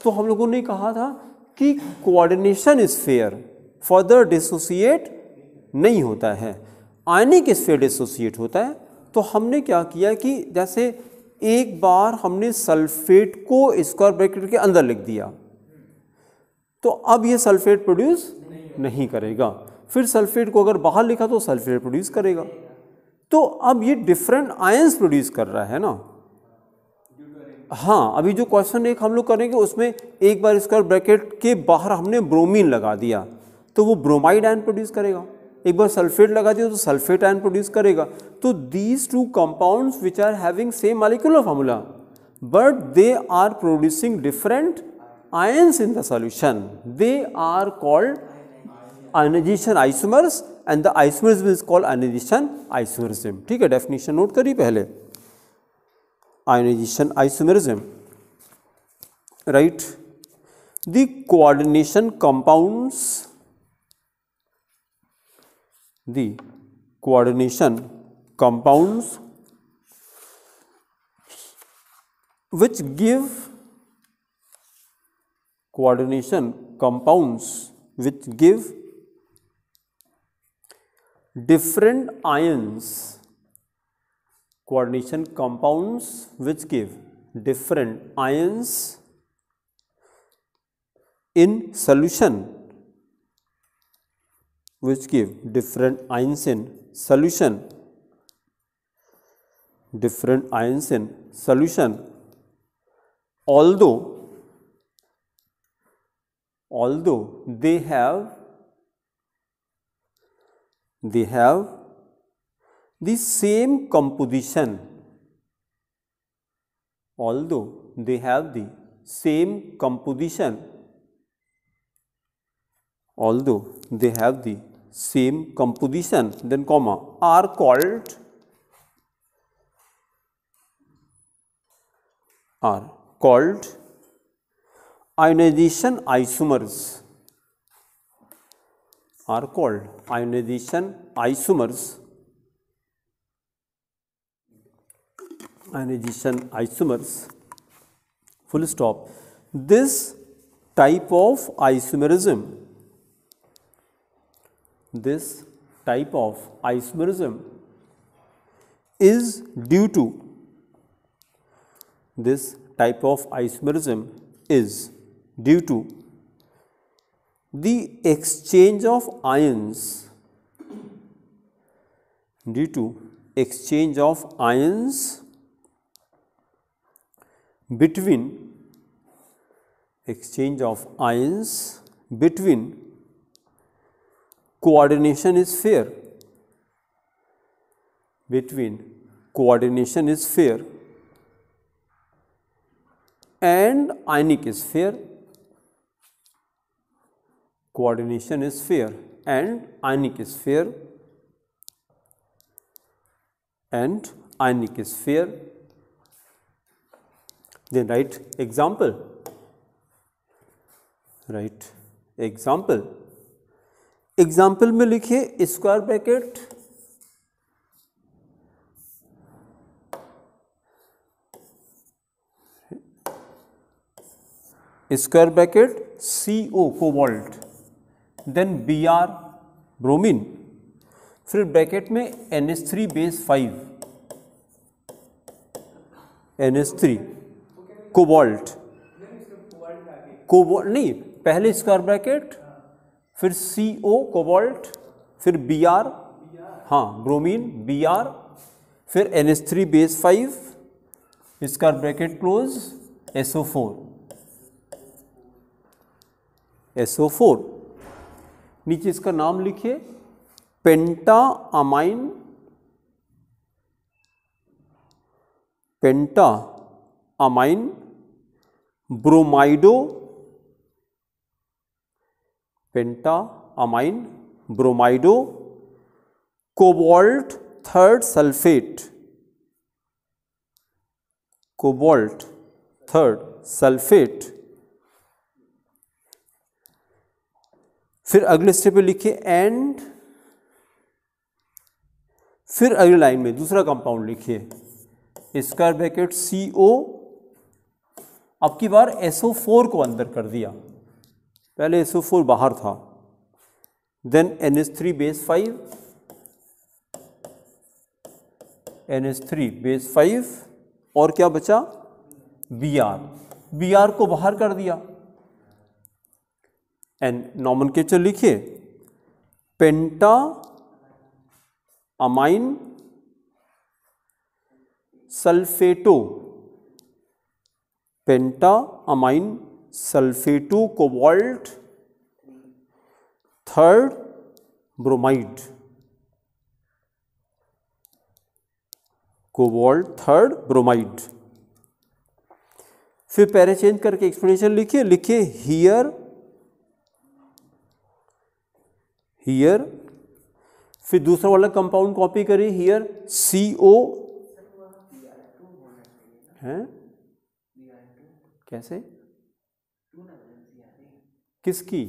तो हम लोगों ने कहा था कि कोऑर्डिनेशन स्फीयर फर्दर डिसोसिएट नहीं होता है, आयनिक स्फीयर डिसोसिएट होता है। तो हमने क्या किया कि जैसे एक बार हमने सल्फेट को स्क्वायर ब्रैकेट के अंदर लिख दिया, तो अब ये सल्फेट प्रोड्यूस नहीं करेगा। फिर सल्फेट को अगर बाहर लिखा तो सल्फेट प्रोड्यूस करेगा। तो अब ये डिफरेंट आयंस प्रोड्यूस कर रहा है ना। हाँ, अभी जो क्वेश्चन एक हम लोग करेंगे उसमें एक बार स्क्वायर ब्रैकेट के बाहर हमने ब्रोमीन लगा दिया तो वो ब्रोमाइड आयन प्रोड्यूस करेगा, एक बार सल्फेट लगा दिया तो सल्फेट आयन प्रोड्यूस करेगा। तो these 2 compounds which are having same molecular formula but they are producing different ions in the solution, they are called ionisation isomers and the isomerism is called ionisation isomerism. ठीक है, definition note करिए पहले, ionisation isomerism, right, the coordination compounds, the coordination compounds which give coordination compounds which give different ions, coordination compounds which give different ions in solution, which give different ions in solution, different ions in solution, although they have the same composition, although they have the same composition, although they have the same composition, then comma, are called ionization isomers, are called ionization isomers. Ionization isomers, full stop. This type of isomerism, this type of isomerism is due to, this type of isomerism is due to the exchange of ions, due to exchange of ions between, exchange of ions between coordination sphere, between coordination sphere and ionic sphere, coordination sphere and ionic sphere, and ionic sphere. Then write example, write example. Example में लिखिए square bracket square bracket CO cobalt, then Br bromine, फिर bracket में NH3 base 5 NH3 cobalt, cobalt नहीं, पहले square bracket फिर CO cobalt, फिर Br, हाँ bromine Br, फिर NH3 बेस 5, इसका ब्रैकेट क्लोज, SO4, नीचे इसका नाम लिखिए पेंटा अमाइन, पेंटा amine bromido, pentaammine bromido cobalt third sulphate, cobalt third sulphate. फिर अगले स्टेप पे लिखिए एंड, फिर अगली लाइन में दूसरा कंपाउंड लिखिए स्क्वायर ब्रैकेट CO, अब की बार SO4 को अंदर कर दिया, पहले SO4 बाहर था, then NH3 base 5, NH3 base 5 और क्या बचा Br को बाहर कर दिया, एंड नॉमेनक्लेचर लिखिए pentaammine sulphato, pentaammine sulphato cobalt third bromide, cobalt third bromide. फिर पैरा चेंज करके एक्सप्लेनेशन लिखिए, लिखिए हियर, हियर, फिर दूसरा वाला कंपाउंड कॉपी करिए हियर CO है, कैसे किसकी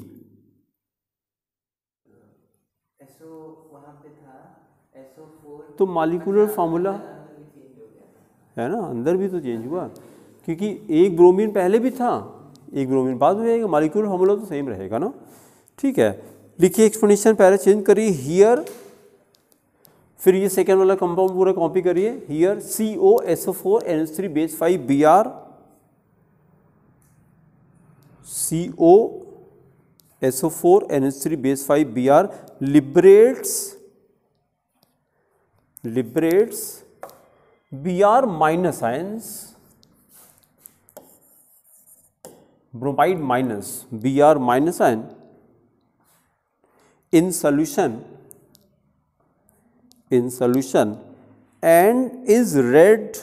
तो मॉलिक्यूलर फार्मूला है ना, अंदर भी तो चेंज हुआ क्योंकि एक ब्रोमीन पहले भी था, एक ब्रोमीन बाद में आएगा, मॉलिक्यूलर फार्मूला तो सेम रहेगा ना। ठीक है, लिखिए एक्सप्लेनेशन पैरा चेंज करिए हियर, फिर ये सेकेंड वाला कंपाउंड पूरा कॉपी करिए here CO SO4 NH3 base 5 Br, CO SO4 NH3 base 5 Br liberates Br minus ions, bromide minus Br minus ion in solution and is red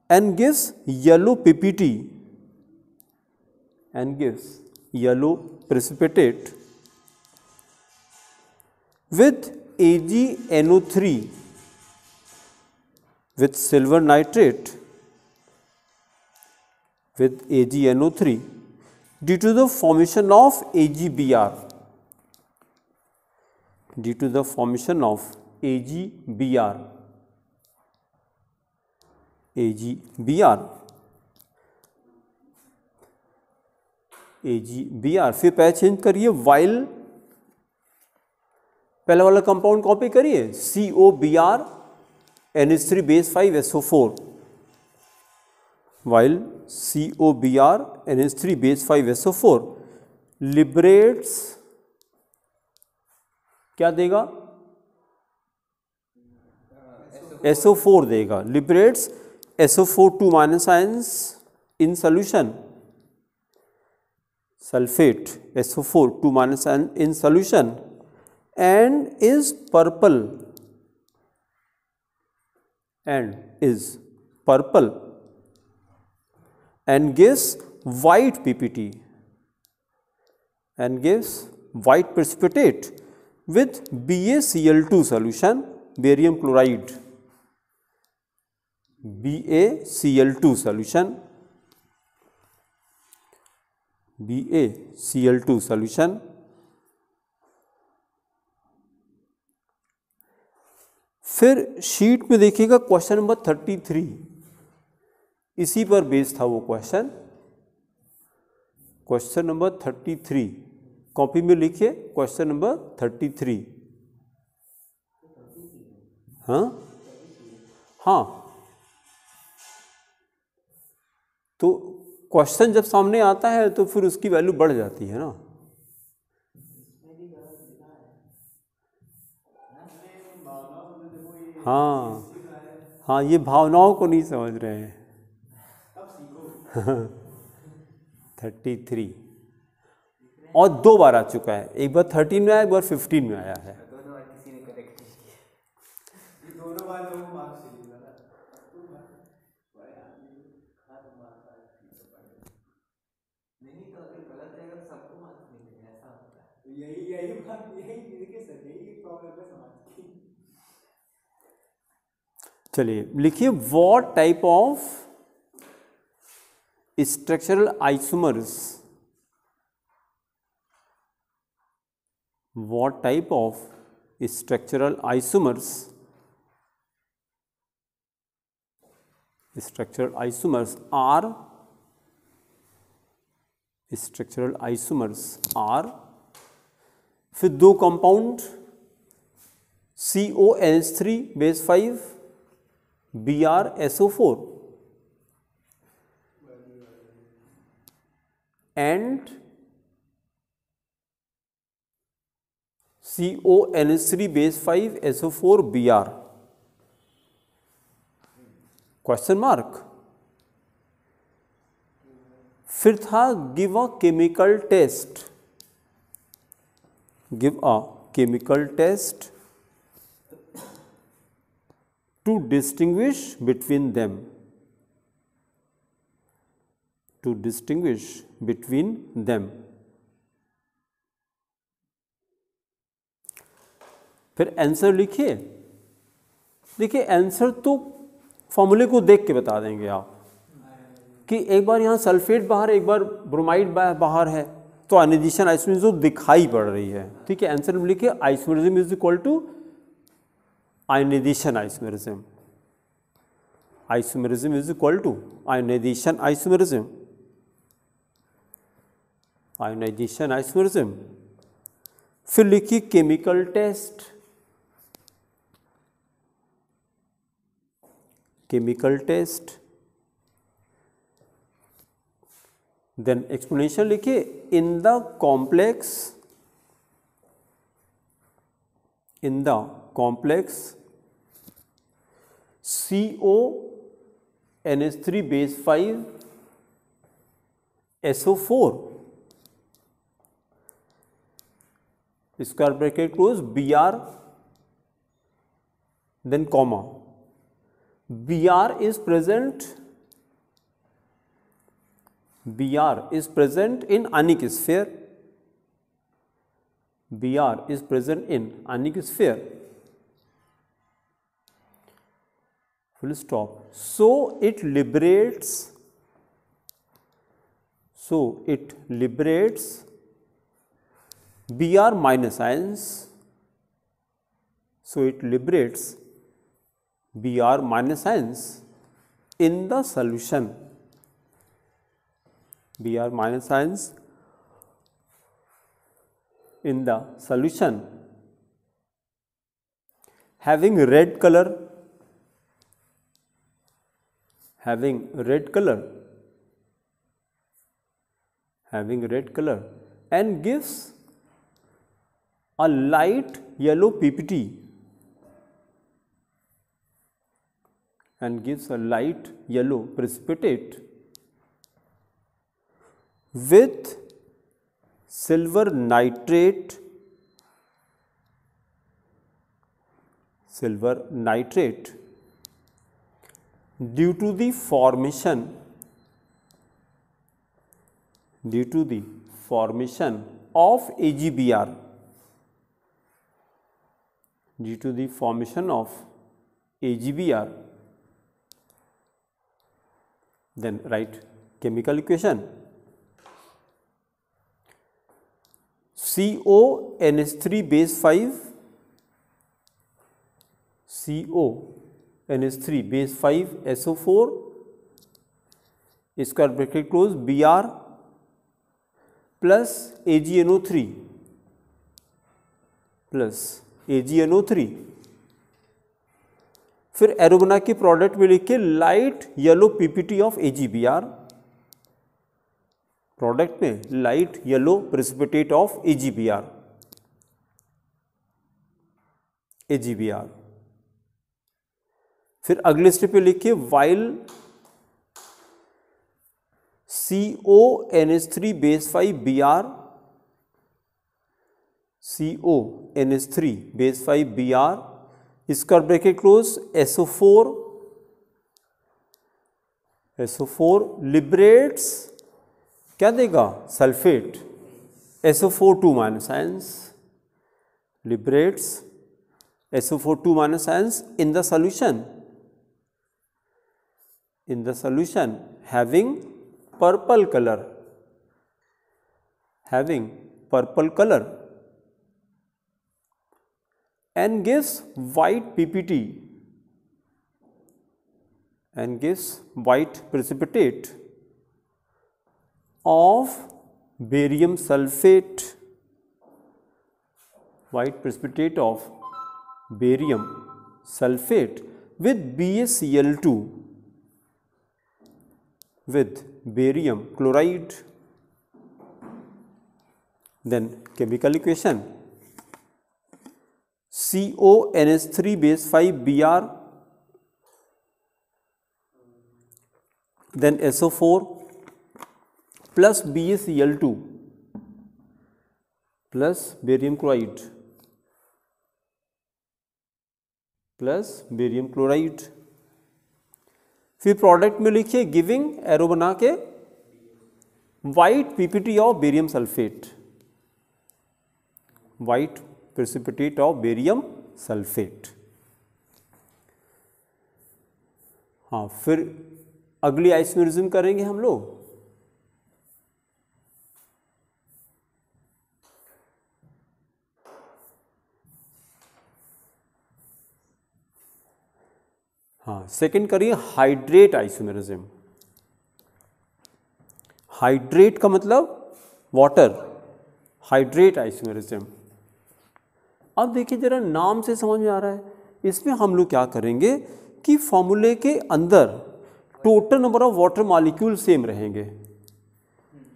and gives yellow PPT and gives yellow precipitate with AgNO3 with silver nitrate with AgNO3 due to the formation of AgBr. Due to the formation of AgBr. फिर patch change करिए, while पहले वाला compound copy करिए, COBr NH3 base 5 SO4, while COBr NH3 base 5 SO4 liberates, क्या देगा, SO4 देगा, liberates SO4 2 minus ions in solution, sulfate SO4 2 minus ion in solution, and is purple, and gives white PPT, and gives white precipitate with BaCl2 solution, barium chloride, BaCl2 solution, BaCl2 solution. फिर sheet में देखिएगा question number 33, इसी पर base था वो question. Question number 33 copy में लिखिए, question number 33। हाँ, तो क्वेश्चन जब सामने आता है तो फिर उसकी वैल्यू बढ़ जाती है ना। हाँ, ये भावनाओं को नहीं समझ रहे हैं। 33 और 2 बार आ चुका है, एक बार 13 में आया, एक बार 15 में आया है। चलिए लिखिए, what type of structural isomers, what type of structural isomers are फिर 2 compound CONH3 base 5 Br SO4 and CONH3 base 5 SO4 Br, question mark. फिर था give a chemical test, to distinguish between them, फिर answer लिखिए। देखिए answer तो फॉर्मूले को देख के बता देंगे आप कि एक बार यहाँ सल्फेट बाहर, एक बार ब्रोमाइड बाहर है, तो आयनाइजेशन आइसोमरिज्म दिखाई पड़ रही है। ठीक है, आंसर में लिखिए isomerism is equal to ionisation isomerism, isomerism is equal to ionisation isomerism. फिर लिखिए केमिकल टेस्ट, देन एक्सप्लेनेशन लिखिए, in the complex CONH3 base 5 SO4 square bracket close Br, then comma, Br is present in ionic sphere, full stop. So it liberates So it liberates Br minus ions. So it liberates Br minus ions in the solution. Br minus ions in the solution having red color, and gives a light yellow PPT, and gives a light yellow precipitate with silver nitrate due to the formation of AgBr, Then write chemical equation. CONH3 base 5, CONH3 base 5 SO4 square bracket close Br plus AgNO3 फिर arrow बना के product में लिखे light yellow PPT of AgBr, product में light yellow precipitate of AgBr. फिर अगले step पे लिखिए while CONH3 base 5 Br, CONH3 base 5 Br square bracket close SO4 liberates क्या देगा sulphate SO4 2 minus ions, liberates SO4 2 minus ions in the solution having purple color, and gives white PPT and gives white precipitate of barium sulfate, white precipitate of barium sulfate with BaCl2 with barium chloride. Then chemical equation CONH3 base 5 Br, then SO4 plus BaCl2 plus barium chloride फिर product में लिखिए giving arrow बना के white PPT of barium sulphate, white precipitate of barium sulphate. हाँ, फिर अगली isomerism करेंगे हम लोग. हाँ, सेकंड करिए हाइड्रेट आइसोमेरिज्म. हाइड्रेट का मतलब वाटर, हाइड्रेट आइसोमेरिज्म. अब देखिए जरा नाम से समझ में आ रहा है. इसमें हम लोग क्या करेंगे कि फॉर्मूले के अंदर total number of water molecule same रहेंगे.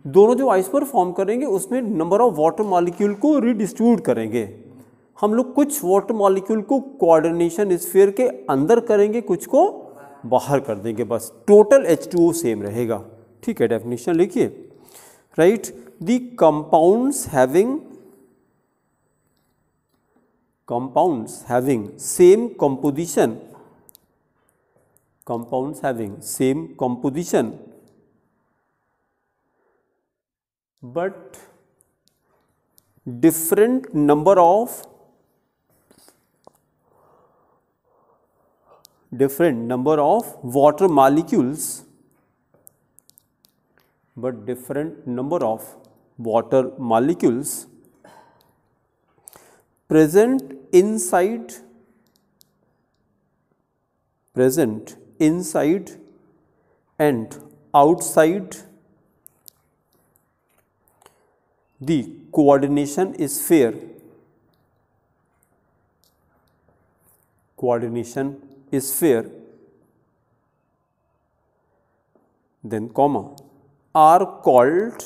दोनों जो आइसोमर फॉर्म करेंगे उसमें नंबर ऑफ वाटर मॉलिक्यूल को रिडिस्ट्रीब्यूट करेंगे. हम लोग कुछ वाटर मॉलिक्यूल को कोऑर्डिनेशन स्फीयर के अंदर करेंगे, कुछ को बाहर कर देंगे. बस टोटल H2O सेम रहेगा. ठीक है, डेफिनेशन लिखिए. Right, the compounds having same composition but different number of water molecules but different number of water molecules present inside and outside the coordination is fair. Coordination is fair. Then comma, are called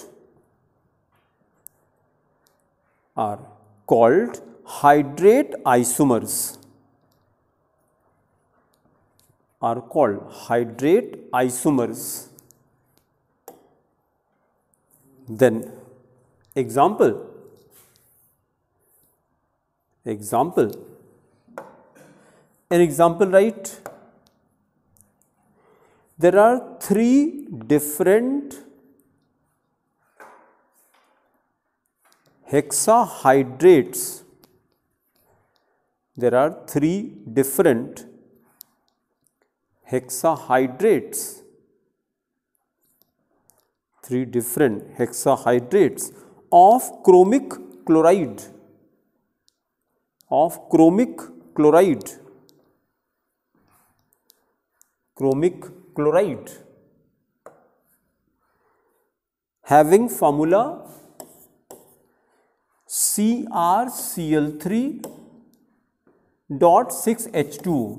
hydrate isomers. Are called hydrate isomers. Then example. An example, right? There are 3 different hexahydrates. There are 3 different hexahydrates. 3 different hexahydrates of chromic chloride. Chromic chloride having formula CrCl3.6H2O.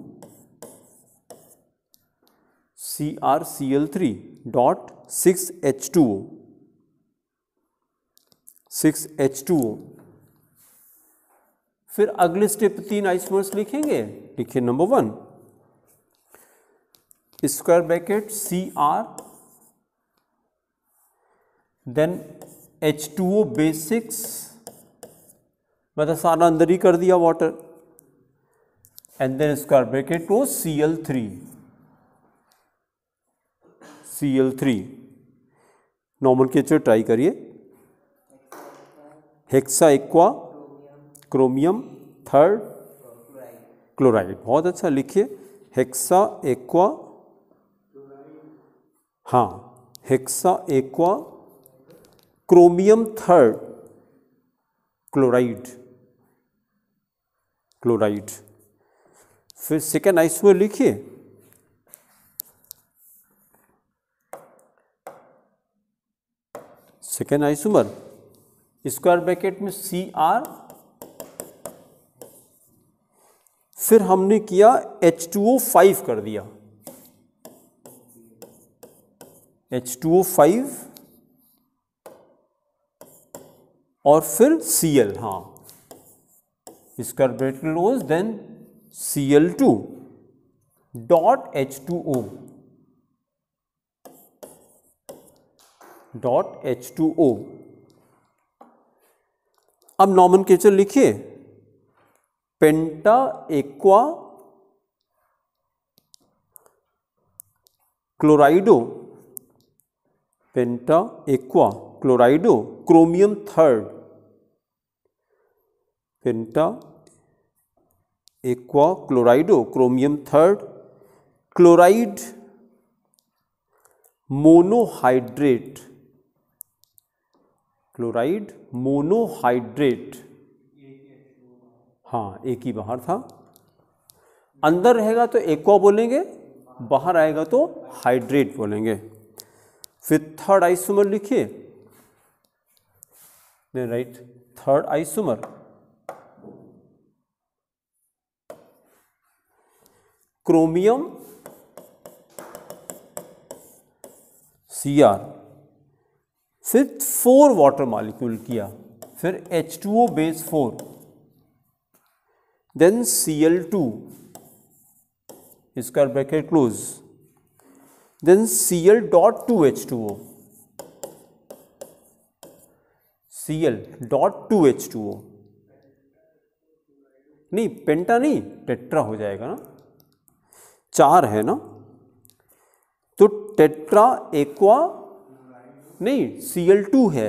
CrCl3.6H2O. फिर अगले step 3 isomers लिखेंगे. लिखिए number 1 square bracket Cr, then H2O base six, मतलब सारा अंदर ही कर दिया water, and then square bracket को Cl3. नॉमेनक्लेचर ट्राई करिए. Hexa aqua chromium, third chloride. बहुत अच्छा लिखिए. हेक्सा एक्वा, हाँ, hexa aqua chromium, third chloride. फिर सेकेंड आइसोमर लिखिए. सेकेंड आइसोमर स्क्वायर ब्रैकेट में Cr, फिर हमने किया H2O5 कर दिया. H2O5 और फिर Cl, हाँ, square bracket close, then Cl2.H2O. अब नॉमेनक्लेचर लिखिए. पेंटा एक्वा क्लोराइडो, पेंटा एक्वा क्लोराइडो क्रोमियम थर्ड, पेंटा aqua क्लोराइडो chromium third, chloride monohydrate, हाँ, एक ही बाहर था. अंदर रहेगा तो एक्वा बोलेंगे, बाहर आएगा तो हाइड्रेट बोलेंगे. फिर थर्ड आइसोमर लिखिए. Right, third isomer chromium Cr, फिर 4 वाटर मॉलिक्यूल किया, फिर H2O base 4, then Cl2 square bracket close, then Cl.2H2O, नहीं, पेंटा नहीं, टेट्रा हो जाएगा ना, 4 है ना, तो टेट्रा एक्वा नहीं, Cl2 है,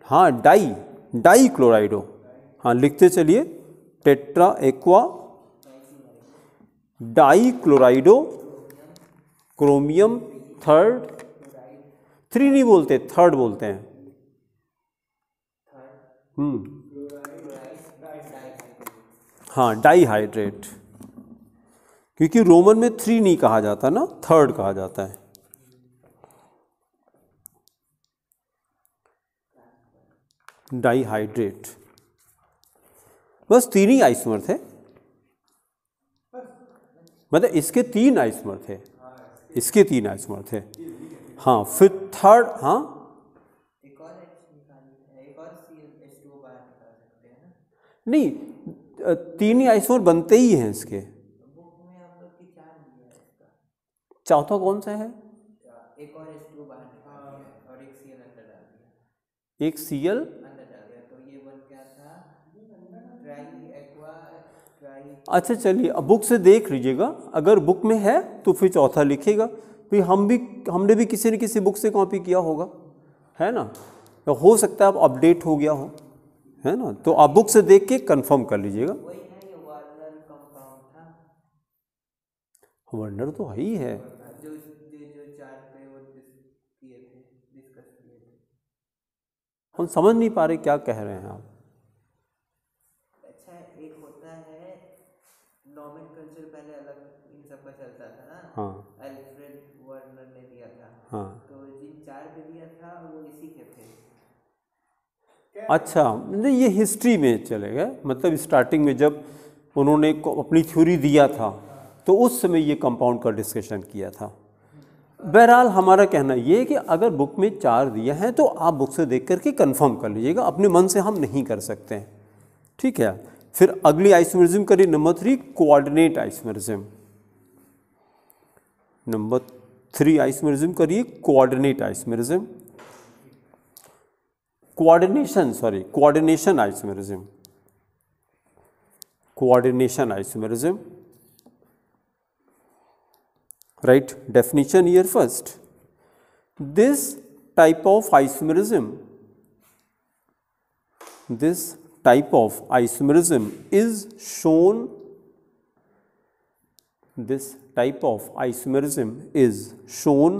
हाँ, डाई क्लोराइडो, हाँ, लिखते चलिए. टेट्रा एक्वा डाई क्लोराइडो क्रोमियम 3 नहीं बोलते, थर्ड बोलते हैं। हाँ, डाईहाइड्रेट, क्योंकि रोमन में 3 नहीं कहा जाता ना, थर्ड कहा जाता है। डाईहाइड्रेट, बस 3 ही आइसोमर थे, मतलब इसके 3 आइसोमर थे, इसके 3 आइसोमर थे। हाँ, फिर थर्ड, हाँ एक और H2O बाहर निकाल सकते हैं ना? नहीं, 3 ही आइसोमर बनते ही हैं इसके। बुक में हम लोग की 4 दिया है इसका, चौथा कौन सा है? एक और H2O बाहर निकाल दिया और एक Cl अंदर डाल दिया, एक Cl अंदर डाल दिया, तो ये बन क्या था, ट्राई एक्वा ट्राई। अच्छा चलिए, अब बुक से देख लीजिएगा, अगर बुक में है तो फिर चौथा लिखिएगा। फिर हमने भी किसी न किसी बुक से कॉपी किया होगा, है ना, तो हो सकता है अब अपडेट हो गया हो, है ना, तो आप बुक से देख के कंफर्म कर लीजिएगा। वही है, ये वार्नर कंपाउंड था, वर्नर तो है ही है। जो 4 पे वो डिस्कस किए थे। हम समझ नहीं पा रहे क्या कह रहे हैं आप। अच्छा, एक होता है नॉमेनक्लेचर, पहले अलग इन सब का चलता था ना। हाँ अल्फ्रेड वर्नर ने दिया था, हाँ, तो जिन 4 पे दिया था वो इसी के थे। अच्छा, नहीं ये हिस्ट्री में चले गए, मतलब स्टार्टिंग में जब उन्होंने अपनी थ्योरी दिया था तो उस समय ये कंपाउंड का डिस्कशन किया था। बहरहाल हमारा कहना ये है कि अगर बुक में 4 दिया है तो आप बुक से देख करके कंफर्म कर लीजिएगा, अपने मन से हम नहीं कर सकते हैं, ठीक है। फिर अगली आइसोमेरिज्म करिए, number 3 coordinate isomerism. Number 3 isomerism करिए coordinate isomerism, coordination isomerism, coordination isomerism. Write definition here first. This type of isomerism is shown. This type of isomerism is shown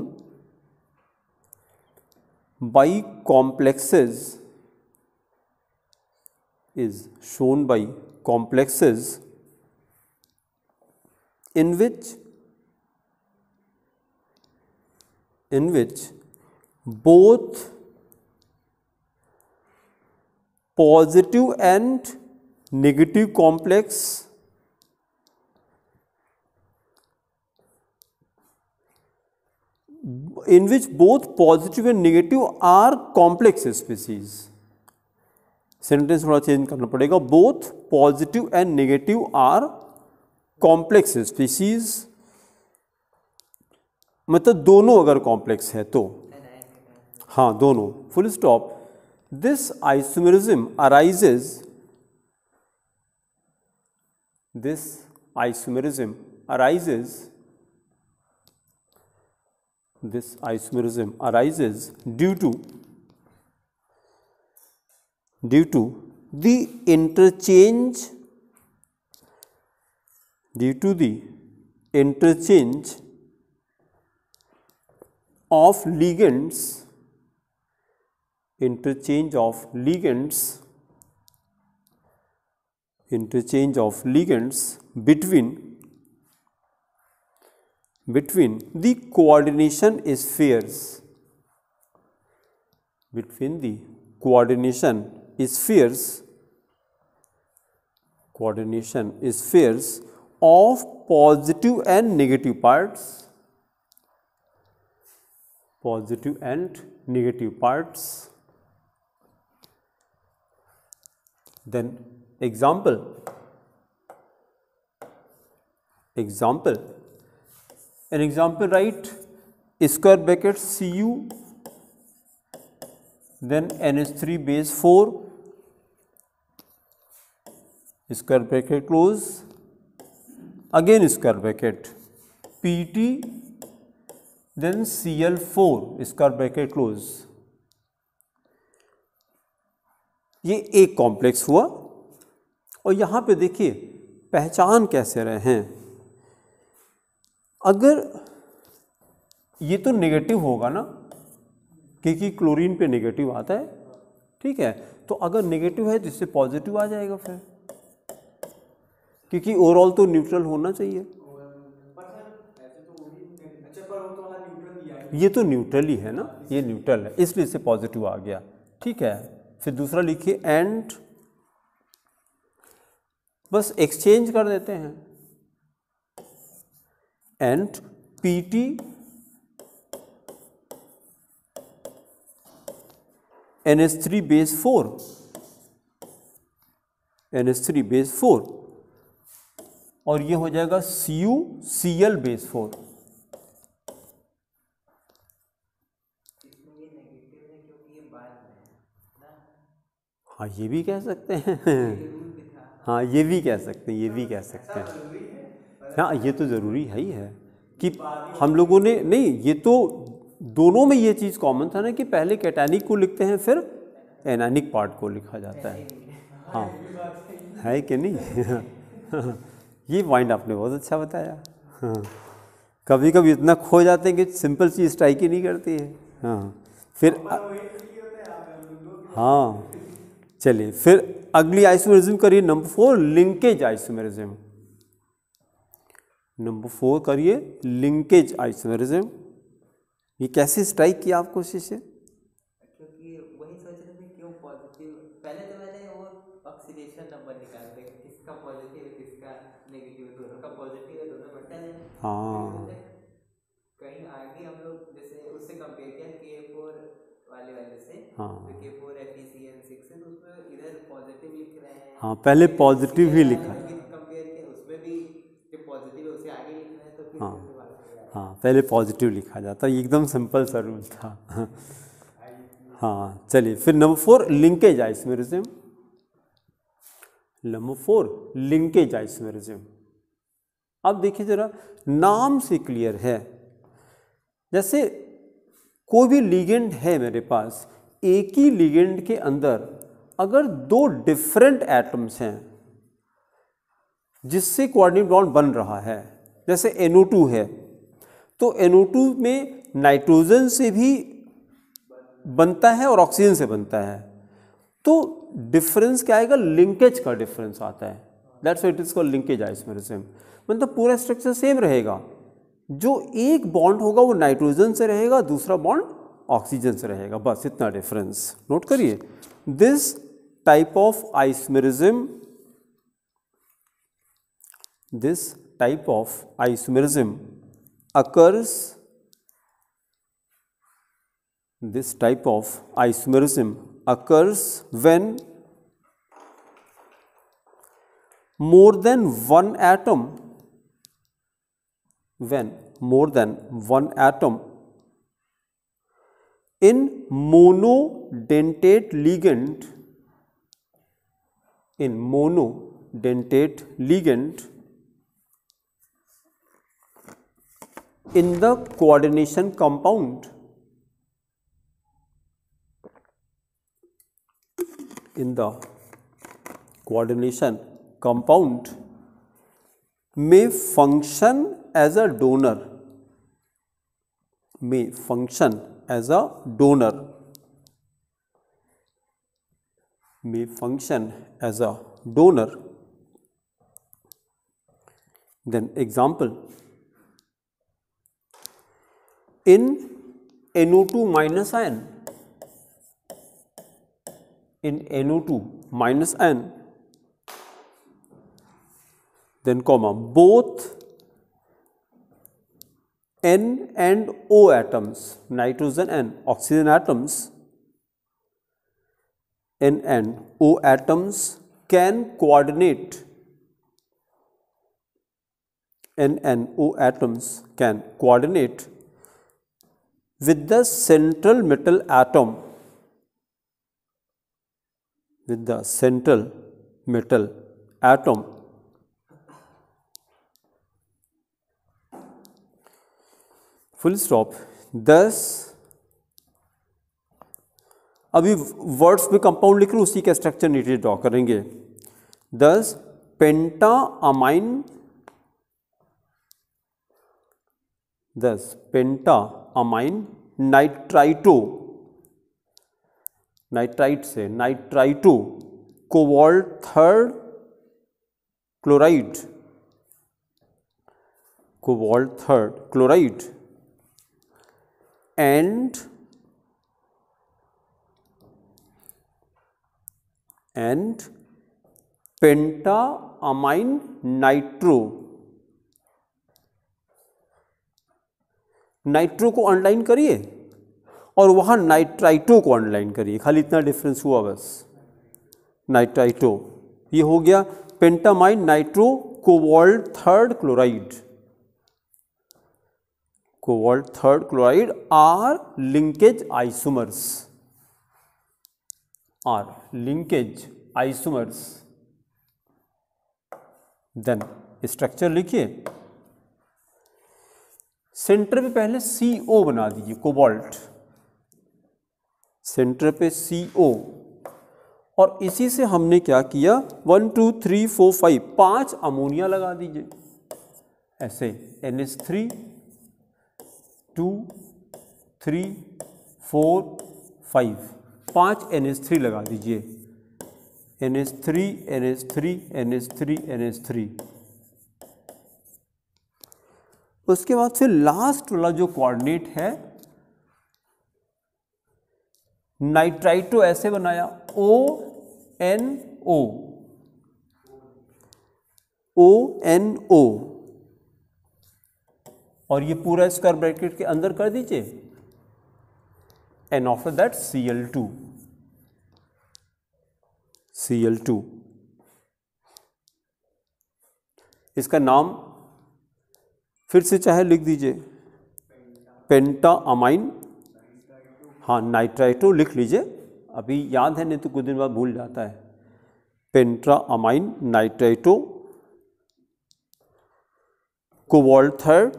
by complexes. In which both positive and negative complex are complex species. Sentence थोड़ा change करना पड़ेगा, both positive and negative are complex species, मतलब दोनों अगर complex है तो, हाँ दोनों, full stop. This isomerism arises due to the interchange of ligands between the coordination spheres, of positive and negative parts, Then example, an example, write square bracket Cu, then NH3 base 4, square bracket close, again square bracket Pt, then Cl4 square bracket close। ये एक complex हुआ, और यहाँ पे देखिए पहचान कैसे रहे हैं। अगर ये तो नेगेटिव होगा ना, क्योंकि क्लोरीन पे नेगेटिव आता है, ठीक है। तो अगर नेगेटिव है तो इससे पॉजिटिव आ जाएगा फिर, क्योंकि ओवरऑल तो न्यूट्रल होना चाहिए। अच्छा पर वो तो वहाँ न्यूट्रल दिया है। ये तो न्यूट्रल ही है ना, ये न्यूट्रल है इसलिए इससे पॉजिटिव आ गया, ठीक है। फिर दूसरा लिखिए एंड, बस एक्सचेंज कर देते हैं, and Pt NH3 base 4, NH3 base 4 और ये हो जाएगा CuCl बेस 4। इसमें ये नेगेटिव है क्योंकि ये बाद में है ना। हाँ ये भी कह सकते हैं जरूर भी था। हाँ ये भी कह सकते हैं, ये भी कह सकते हैं। हाँ ये तो ज़रूरी है ही है कि हम लोगों ने, नहीं ये तो दोनों में ये चीज़ कॉमन था ना कि पहले कैटानिक को लिखते हैं फिर एनानिक पार्ट को लिखा जाता है। हाँ है कि नहीं ये पॉइंट आपने बहुत अच्छा बताया। हाँ कभी कभी इतना खो जाते हैं कि सिंपल चीज़ स्ट्राइक ही नहीं करती है। हाँ फिर हाँ चलिए फिर अगली आइसोमेरिज्म करिए नंबर 4, लिंकेज आइसोमेरिज्म। नंबर 4 करिए लिंकेज आइसोमेरिज्म। ये कैसे स्ट्राइक किया आपको शिष्य? क्योंकि वही सोच रहे थे क्यों पॉजिटिव, पहले तो मैंने वो ऑक्सीडेशन नंबर निकाल दिया किसका पॉजिटिव है किसका नेगेटिव, दोनों का पॉजिटिव है दोनों मेटल है। हाँ कहीं आगे हम लोग जैसे उससे कंपेयर किया K4 वाले से, हाँ तो K4 FeCN6 है तो उसमें इधर पॉजिटिव लिख रहे हैं। हाँ पहले पॉजिटिव ही लिखा। कंपेयर किया उसमें भी जो पॉजिटिव है उसे आगे लिख रहे हैं तो फिर हाँ हाँ पहले पॉजिटिव लिखा जाता है, एकदम सिंपल सा रूल था। हाँ चलिए फिर number 4 linkage isomerism. Number 4 linkage isomerism. अब देखिए जरा, नाम से क्लियर है, जैसे कोई भी लिगेंड है मेरे पास, एक ही लिगेंड के अंदर अगर दो डिफरेंट एटम्स हैं जिससे कोऑर्डिनेट बॉन्ड बन रहा है, जैसे NO2 है तो NO2 में नाइट्रोजन से भी बनता है और ऑक्सीजन से बनता है, तो डिफरेंस क्या आएगा? लिंकेज का डिफरेंस आता है। That's why it is called linkage isomerism. मतलब पूरा स्ट्रक्चर सेम रहेगा, जो एक बॉन्ड होगा वो नाइट्रोजन से रहेगा, दूसरा बॉन्ड ऑक्सीजन से रहेगा, बस इतना डिफरेंस नोट करिए। This type of isomerism, this type of isomerism occurs, this type of isomerism occurs when more than one atom, when more than one atom in monodentate ligand, in monodentate ligand in the coordination compound, in the coordination compound may function as a donor, may function as a donor, may function as a donor. Then example, in NO2 minus ion, in NO2 minus ion, then comma, both N and O atoms, nitrogen and oxygen atoms, N and O atoms can coordinate, N and O atoms can coordinate with the central metal atom, with the central metal atom, full stop. Thus, अभी words में compound लिख रहे हैं, उसी का structure नीचे draw करेंगे। Thus, pentaamine, thus pentaamine nitrito nitrite से nitrito, cobalt third chloride, cobalt third chloride and pentaammine nitro. Nitro को अंडरलाइन करिए और वहां नाइट्राइटो को अंडरलाइन करिए, खाली इतना डिफरेंस हुआ बस। नाइट्राइटो ये हो गया, pentaammine nitro cobalt third chloride, cobalt third chloride are linkage isomers, are linkage isomers. Then structure लिखिए, सेंटर पे पहले CO बना दीजिए, कोबाल्ट सेंटर पे CO, और इसी से हमने क्या किया 1 2 3 4 5 5 अमोनिया लगा दीजिए ऐसे, NH3 2 3 4 5 5 NH3 लगा दीजिए, NH3 NH3 NH3 NH3। उसके बाद से लास्ट वाला जो कोऑर्डिनेट है नाइट्राइटो ऐसे बनाया ONO, ONO, और ये पूरा स्क्वायर ब्रैकेट के अंदर कर दीजिए, and after that Cl2, Cl2। इसका नाम फिर से चाहे लिख दीजिए, पेंटाअमाइन, हाँ नाइट्राइटो लिख लीजिए, अभी याद है नहीं तो कुछ दिन बाद भूल जाता है। पेंटाअमाइन नाइट्राइटो कोबाल्ट थर्ड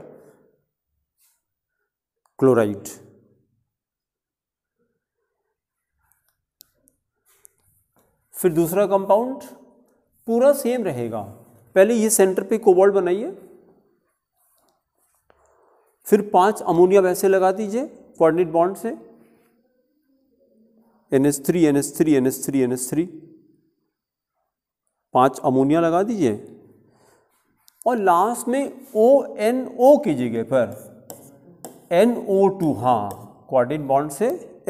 क्लोराइड। फिर दूसरा कंपाउंड पूरा सेम रहेगा, पहले ये सेंटर पे कोबाल्ट बनाइए, फिर 5 अमोनिया वैसे लगा दीजिए कोऑर्डिनेट बॉन्ड से, NH3 NH3 NH3 NH3, 5 ammonia लगा दीजिए, और लास्ट में ONO की जगह पर NO2, हाँ कोऑर्डिनेट बॉन्ड से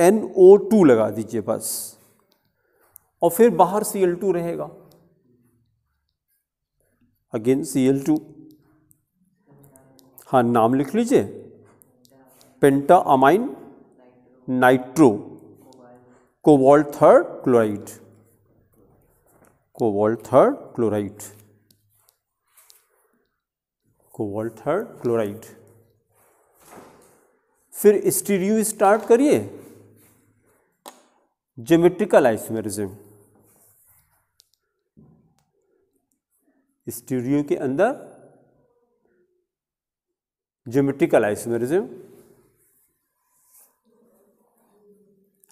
NO2 लगा दीजिए बस, और फिर बाहर Cl2 रहेगा, अगेन Cl2, हाँ नाम लिख लीजिए, pentaammine nitro cobalt third chloride, cobalt third chloride, cobalt third chloride. फिर स्टीरियो स्टार्ट करिए, ज्योमेट्रिकल आइसोमेरिज्म, स्टीरियो के अंदर ज्योमेट्रिकल आइसोमेरिज्म,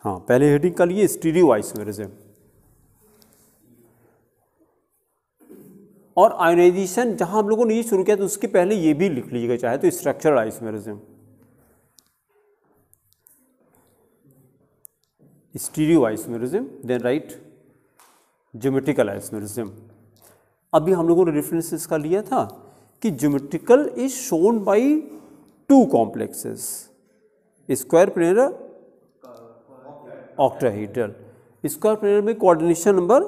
हाँ पहले हेडिंग कर लिए स्टीरियो आइसोमेरिज्म, और आयोनाइजेशन जहां हम लोगों ने ये शुरू किया तो उसके पहले ये भी लिख लीजिएगा चाहे तो, structural isomerism, stereo isomerism, then write geometrical isomerism. अभी हम लोगों ने रेफरेंस इसका लिया था कि geometrical is shown by 2 complexes, square planar octahedral. Square planar में कोऑर्डिनेशन नंबर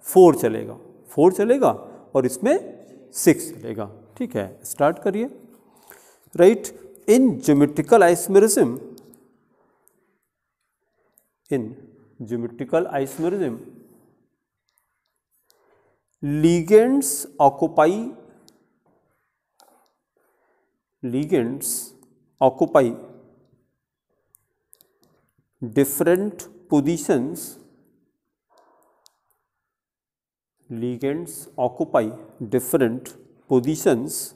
4 चलेगा, 4 चलेगा और इसमें 6 चलेगा, ठीक है। स्टार्ट करिए, right. In geometrical isomerism, in geometrical isomerism ligands occupy different positions, ligands occupy different positions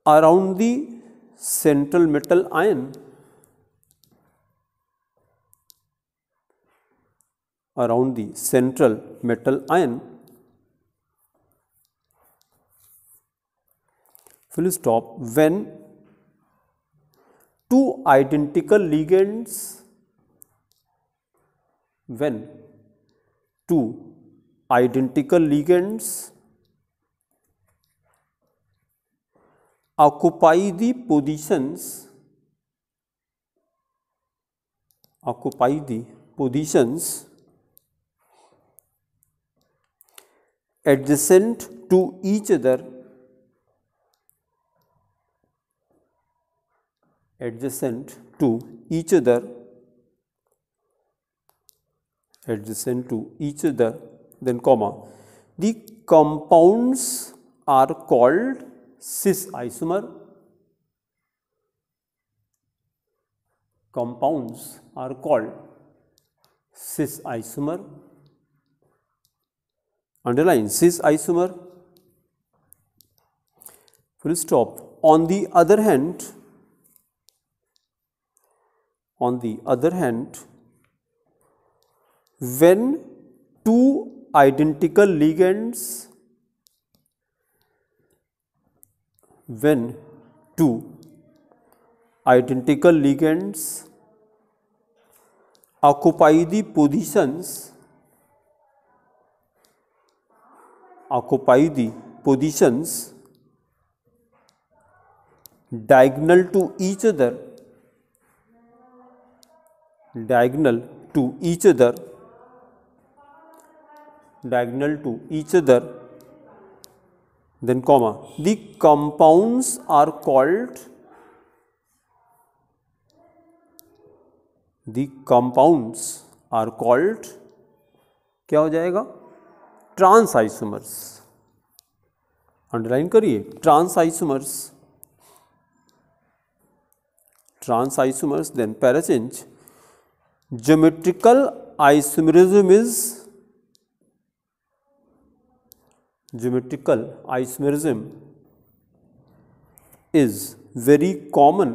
around the central metal ion, around the central metal ion, full stop, when 2 identical ligands when two identical ligands occupy the positions adjacent to each other then comma, the compounds are called cis isomer. Underline cis isomer. Full stop. On the other hand, when two identical ligands occupy the positions diagonal to each other then comma, the compounds are called क्या हो जाएगा? Trans isomers. Underline करिए, trans isomers. Then para change. Geometrical isomerism is very common.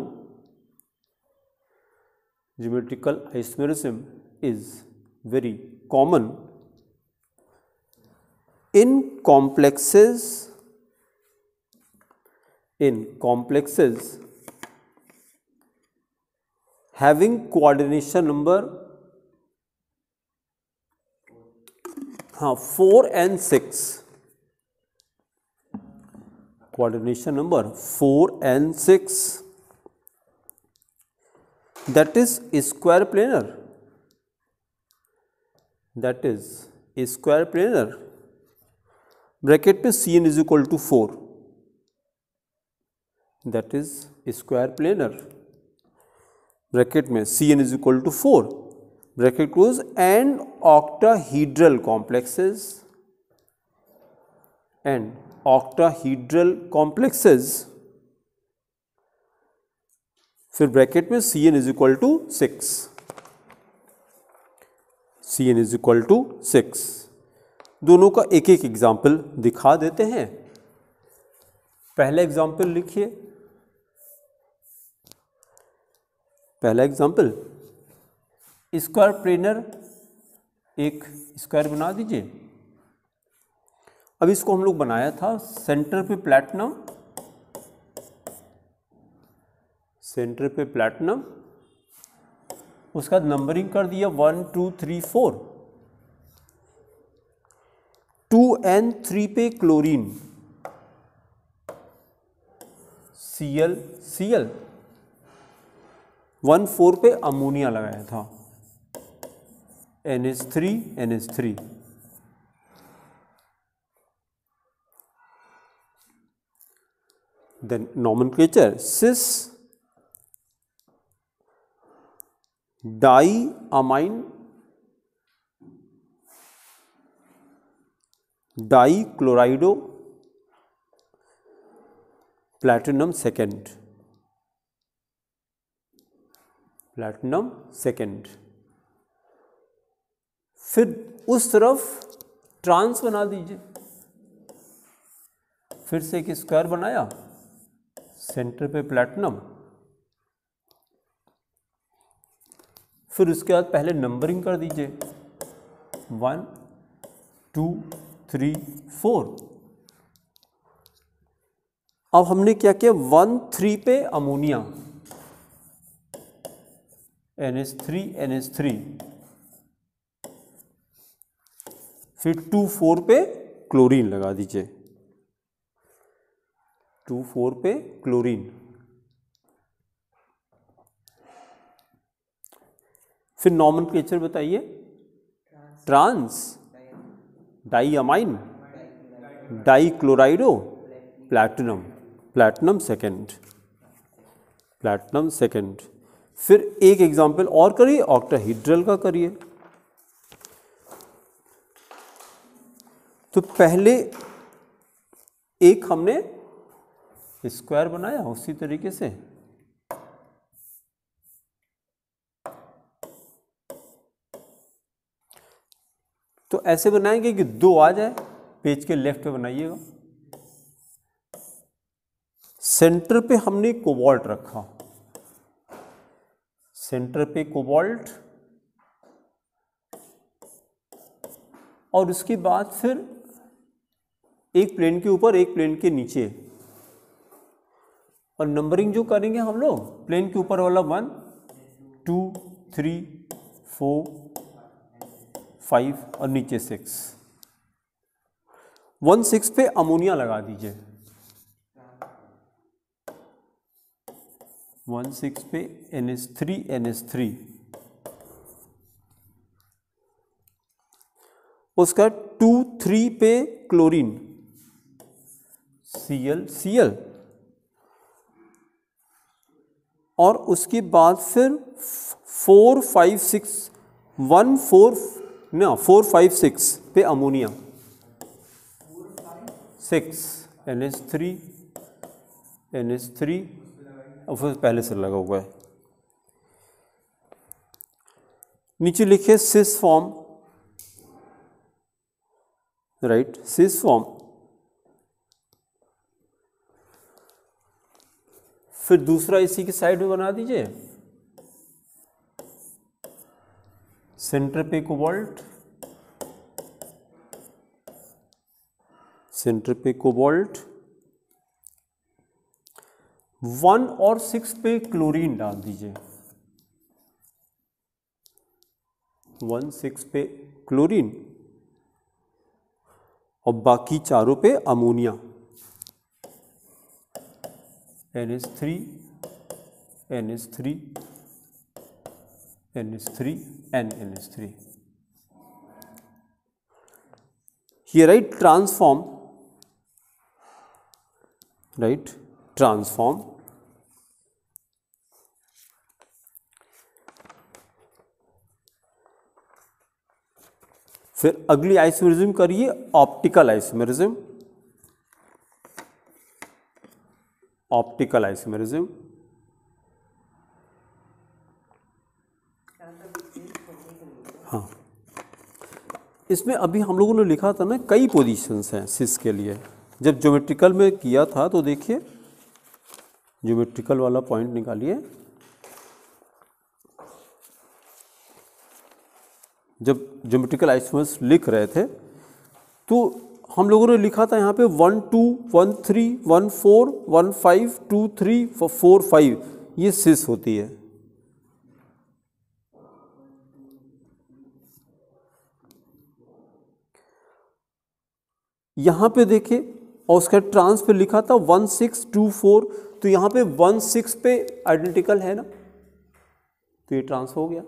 In complexes having coordination number 4 and 6. Coordination number 4 and 6. That is square planar. Bracket पे Cn is equal to 4. That is square planar. Bracket में Cn is equal to 4. Bracket close. And octahedral complexes. फिर bracket में Cn is equal to 6. दोनों का एक एक example दिखा देते हैं. पहला एग्जाम्पल लिखिए. पहला एग्जाम्पल, स्क्वायर प्लेनर एक स्क्वायर बना दीजिए. अब इसको हम लोग बनाया था सेंटर पे प्लैटिनम, उसका नंबरिंग कर दिया 1 2 3 4. 2 and 3 पे क्लोरीन Cl 1 4 पे अमोनिया लगाया था NH3. Then nomenclature cis diamine dichlorido platinum second. फिर उस तरफ ट्रांस बना दीजिए. फिर से एक स्क्वायर बनाया, सेंटर पे प्लैटिनम. फिर उसके बाद पहले नंबरिंग कर दीजिए 1 2 3 4. अब हमने क्या किया, 1 3 पे अमोनिया NH3. फिर 2,4 पे क्लोरीन लगा दीजिए, 2,4 पे क्लोरीन। फिर नॉमेनक्लेचर बताइए। Trans, diammine, dichlorido, platinum, platinum second, platinum second. फिर एक एग्जाम्पल और करिए, ऑक्टाहीड्रल का करिए। तो पहले एक हमने स्क्वायर बनाया उसी तरीके से, तो ऐसे बनाएंगे कि 2 आ जाए, पेज के लेफ्ट पे बनाइएगा। सेंटर पे हमने कोबाल्ट रखा, सेंटर पे कोबाल्ट, और उसके बाद फिर एक प्लेन के ऊपर एक प्लेन के नीचे, और नंबरिंग जो करेंगे हम लोग, प्लेन के ऊपर वाला 1 2 3 4 5 और नीचे 6। 1 6 पे अमोनिया लगा दीजिए, 1 6 पे NH3 NH3। उसका 2 3 पे क्लोरीन, Cl Cl, और उसके बाद फिर 4 5 6 1 4 4 5 6 पे अमोनिया, 6 NH3 NH3, और फिर पहले से लगा हुआ है। नीचे लिखिए cis form, right, cis form. फिर दूसरा इसी के साइड में बना दीजिए, सेंटर पे कोबाल्ट, सेंटर पे कोबाल्ट, 1 और 6 पे क्लोरीन डाल दीजिए, 1 6 पे क्लोरीन, और बाकी चारों पे ammonia, NH3 NH3 NH3 and NH3। Here write transform, right, transform। फिर अगली आइसोमेरिज्म करिए, ऑप्टिकल आइसोमेरिज्म, ऑप्टिकल आइसोमेरिज्म। हाँ, इसमें अभी हम लोगों ने लिखा था ना, कई पोजीशंस हैं सिस के लिए। जब ज्योमेट्रिकल में किया था तो देखिए, ज्योमेट्रिकल वाला पॉइंट निकालिए। जब ज्योमेट्रिकल आइसोमर्स लिख रहे थे तो हम लोगों ने लिखा था यहाँ पे 1 2 1 3 1 4 1 5 2 3 4 5, ये सिस होती है। यहाँ पे देखिए, और उसका ट्रांस पे लिखा था 1 6 2 4, तो यहाँ पे 1 6 पे आइडेंटिकल है ना, तो ये ट्रांस हो गया।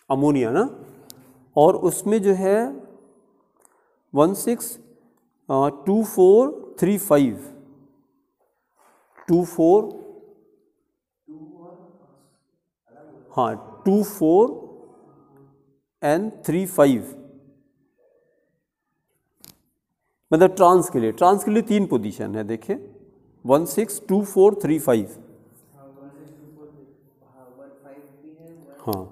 अमोनिया ना, और उसमें जो है 1 6 2 4 3 5 2 4, हाँ 2 4 एंड 3 5, मतलब ट्रांस के लिए, ट्रांस के लिए 3 पोजीशन है। देखिए 1 6 2 4 3 5, हाँ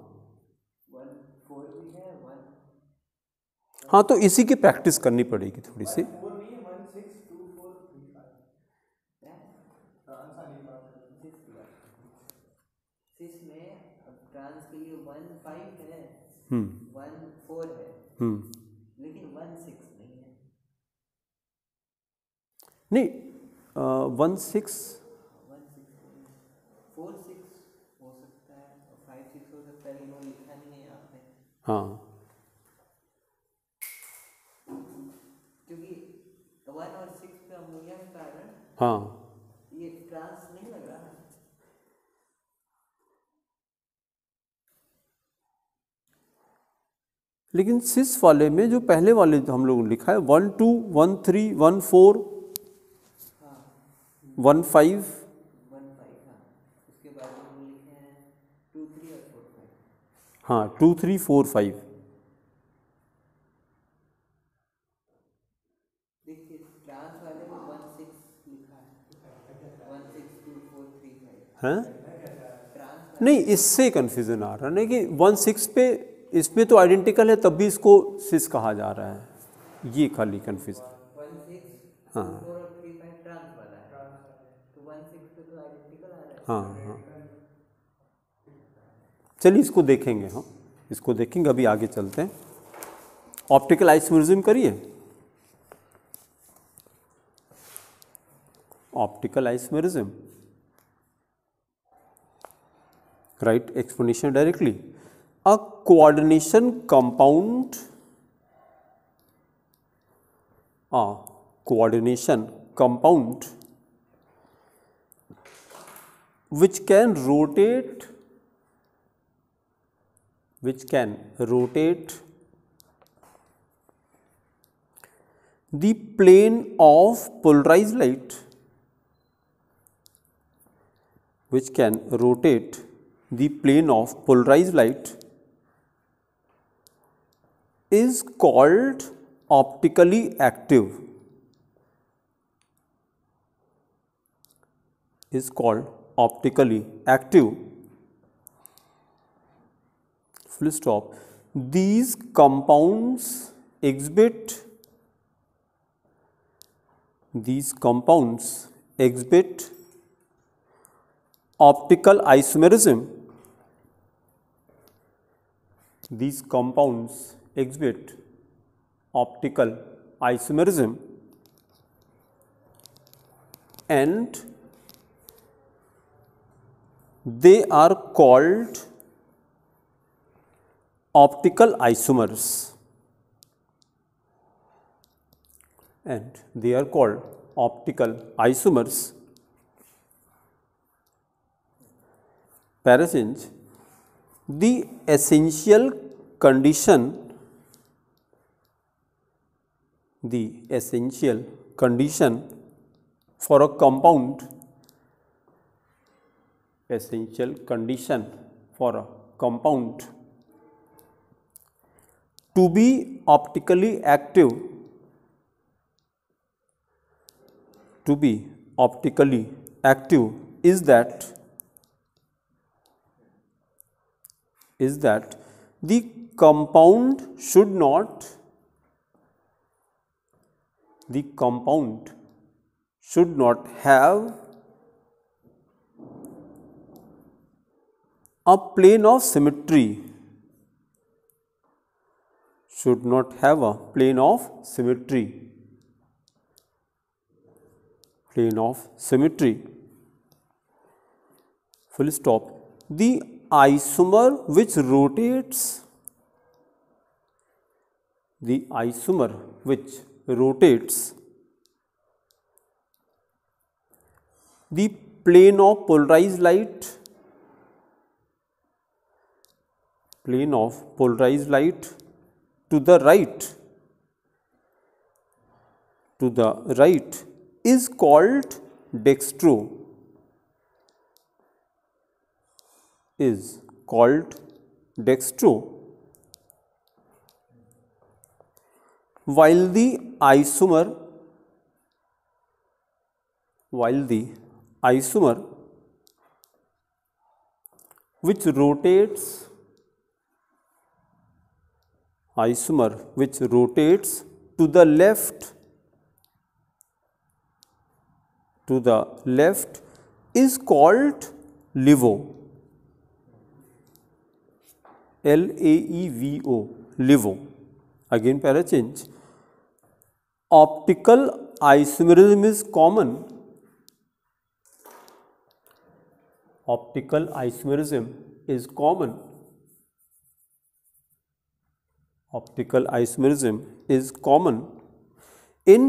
हाँ, तो इसी की प्रैक्टिस करनी पड़ेगी थोड़ी सी। ट्रांस के लिए 1 5 है, 1 4 है, लेकिन 1 6 नहीं है। नहीं, 1 6 4 6 हो सकता है और 5 6 हाँ क्योंकि 1 और 6 का मूल्य के कारण हाँ ये ट्रांस नहीं लग रहा है। लेकिन सिस वाले में जो पहले वाले हम लोग लिखा है 1 2 1 3 1 4 1 5, 1 5, हाँ उसके बाद हम लिखे हैं 2 3 और 4 5। हाँ 2 3 4 5। देखिए ट्रांस वाले में 1 6 लिखा है, 1 6 2 4 3 5। हैं ट्रांस नहीं, इससे कंफ्यूजन आ रहा है ना कि 1 6 पे इसमें तो आइडेंटिकल है, तब भी इसको सिस कहा जा रहा है, ये खाली कंफ्यूजन। 1 6 हाँ 4 और 3 5 ट्रांस वाला है, तो 1 6 पे तो आइडेंटिकल आ रहा है। हाँ हाँ चलिए इसको देखेंगे, हम इसको देखेंगे, अभी आगे चलते हैं। ऑप्टिकल आइसोमेरिज्म करिए। Optical isomerism, write explanation directly. A coordination compound, which can rotate the plane of polarized light, which can rotate the plane of polarized light, is called optically active. Is called optically active. Full stop. These compounds exhibit optical isomerism. These compounds exhibit optical isomerism and they are called optical isomers. And they are called optical isomers. Parachange, the essential condition for a compound to be optically active is that the compound should not have a plane of symmetry. Full stop. The isomer which rotates the plane of polarized light to the right is called dextro. While the isomer which rotates to the left is called LEVO. LAEVO, LEVO. Again parachange. Optical isomerism is common. Optical isomerism is common in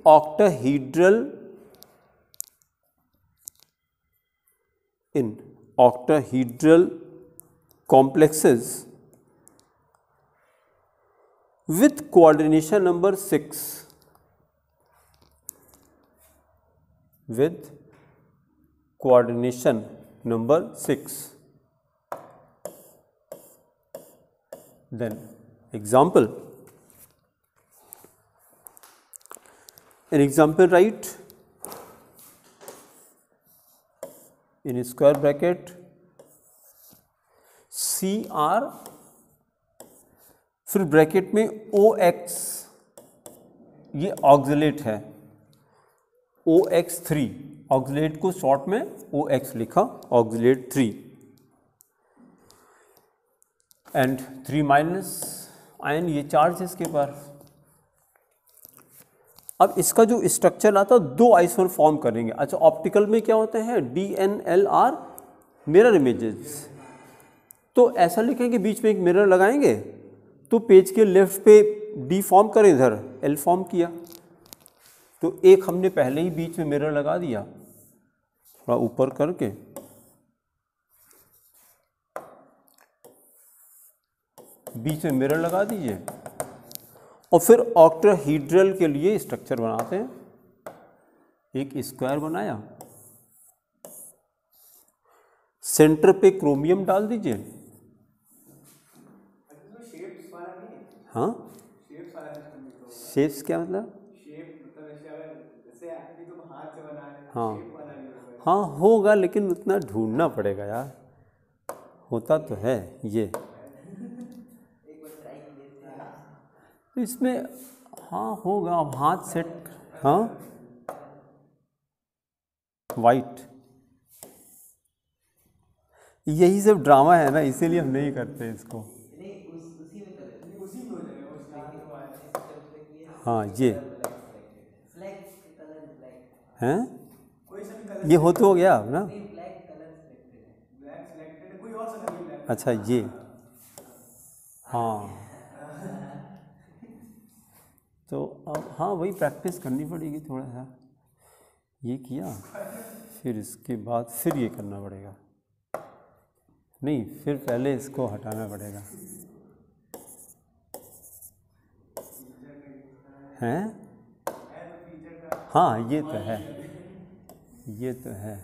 octahedral complexes with coordination number 6. With coordination number 6. Then example. An example write in square bracket CR, फिर bracket में OX, ये oxalate है, OX3, oxalate को short में OX लिखा, oxalate 3 and 3 minus ion, ये charge है इसके पार। अब इसका जो स्ट्रक्चर आता है दो आइसोमर फॉर्म करेंगे। अच्छा, ऑप्टिकल में क्या होते हैं DNLR मिरर इमेजेस, तो ऐसा लिखेंगे बीच में एक मिरर लगाएंगे, तो पेज के लेफ्ट पे D फॉर्म करें, इधर L फॉर्म किया, तो एक हमने पहले ही बीच में मिरर लगा दिया, थोड़ा ऊपर करके बीच में मिरर लगा दीजिए, और फिर ऑक्टाहेड्रल के लिए स्ट्रक्चर बनाते हैं। एक स्क्वायर बनाया, सेंटर पे क्रोमियम डाल दीजिए। हाँ, शेप्स क्या मतलब? हाँ हाँ होगा, लेकिन उतना ढूंढना पड़ेगा यार, होता तो है ये तो इसमें। हाँ होगा, अब हाथ सेट, हाँ वाइट, यही सब ड्रामा है ना, इसीलिए हम नहीं करते इसको। हाँ ये हैं, ये हो तो गया अब ना। अच्छा ये, हाँ तो अब हाँ वही प्रैक्टिस करनी पड़ेगी थोड़ा सा। ये किया, फिर इसके बाद फिर ये करना पड़ेगा, नहीं फिर पहले इसको हटाना पड़ेगा। हैं? हाँ ये तो है, ये तो है।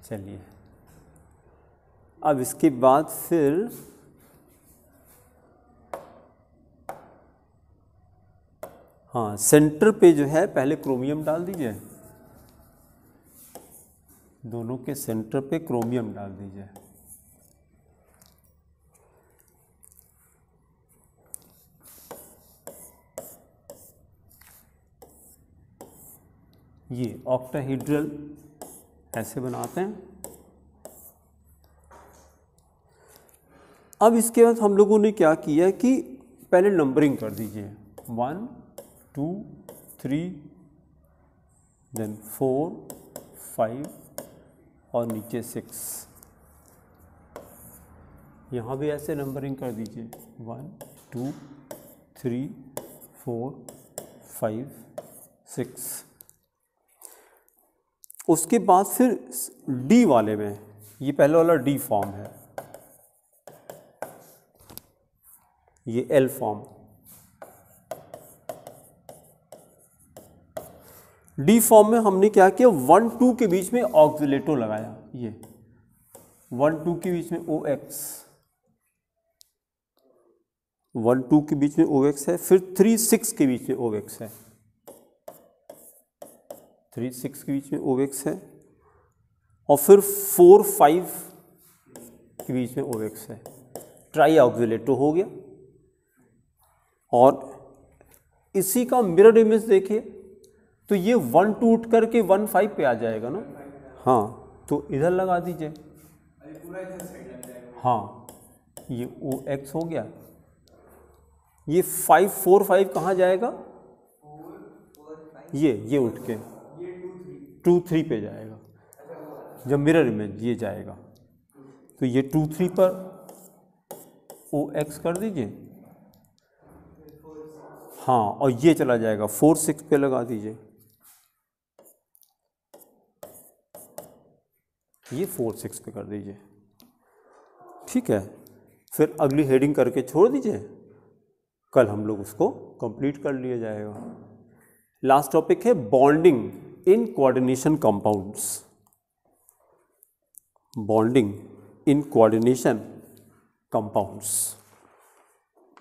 चलिए, अब इसके बाद फिर हाँ सेंटर पे जो है पहले क्रोमियम डाल दीजिए, दोनों के सेंटर पे क्रोमियम डाल दीजिए। ये ऑक्टाहेड्रल ऐसे बनाते हैं। अब इसके बाद हम लोगों ने क्या किया कि पहले नंबरिंग कर दीजिए, 1 2 3 देन 4 5 और नीचे 6। यहाँ भी ऐसे नंबरिंग कर दीजिए, 1 2 3 4 5 6। उसके बाद फिर D वाले में, ये पहले वाला D फॉर्म है, ये L फॉर्म। D फॉर्म में हमने क्या किया, 1 2 के बीच में ऑक्सिलेटो लगाया, ये 1 2 के बीच में OX, 1 2 के बीच में OX है, फिर 3 6 के बीच में OX है, 3 6 के बीच में OX है, और फिर 4 5 के बीच में OX है। ट्राई ऑक्सिलेटो हो गया। और इसी का मिरर इमेज देखिए, तो ये 1 2 उठ करके 1 5 पे आ जाएगा ना। हाँ तो इधर लगा दीजिए, हाँ ये OX हो गया। ये 5 4 5 कहाँ जाएगा, ये उठ के 2 3 पे जाएगा, जब मिरर इमेज ये जाएगा, तो ये 2 3 पर OX कर दीजिए, हाँ, और ये चला जाएगा 4 6 पे लगा दीजिए, ये 4 6 पे कर दीजिए, ठीक है। फिर अगली हेडिंग करके छोड़ दीजिए, कल हम लोग उसको कंप्लीट कर लिया जाएगा। लास्ट टॉपिक है bonding in coordination compounds, bonding in coordination compounds,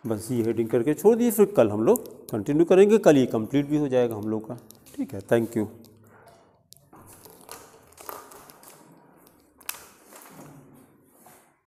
बस ये हेडिंग करके छोड़ दिए, फिर कल हम लोग कंटिन्यू करेंगे, कल ये कंप्लीट भी हो जाएगा हम लोग का, ठीक है। Thank you.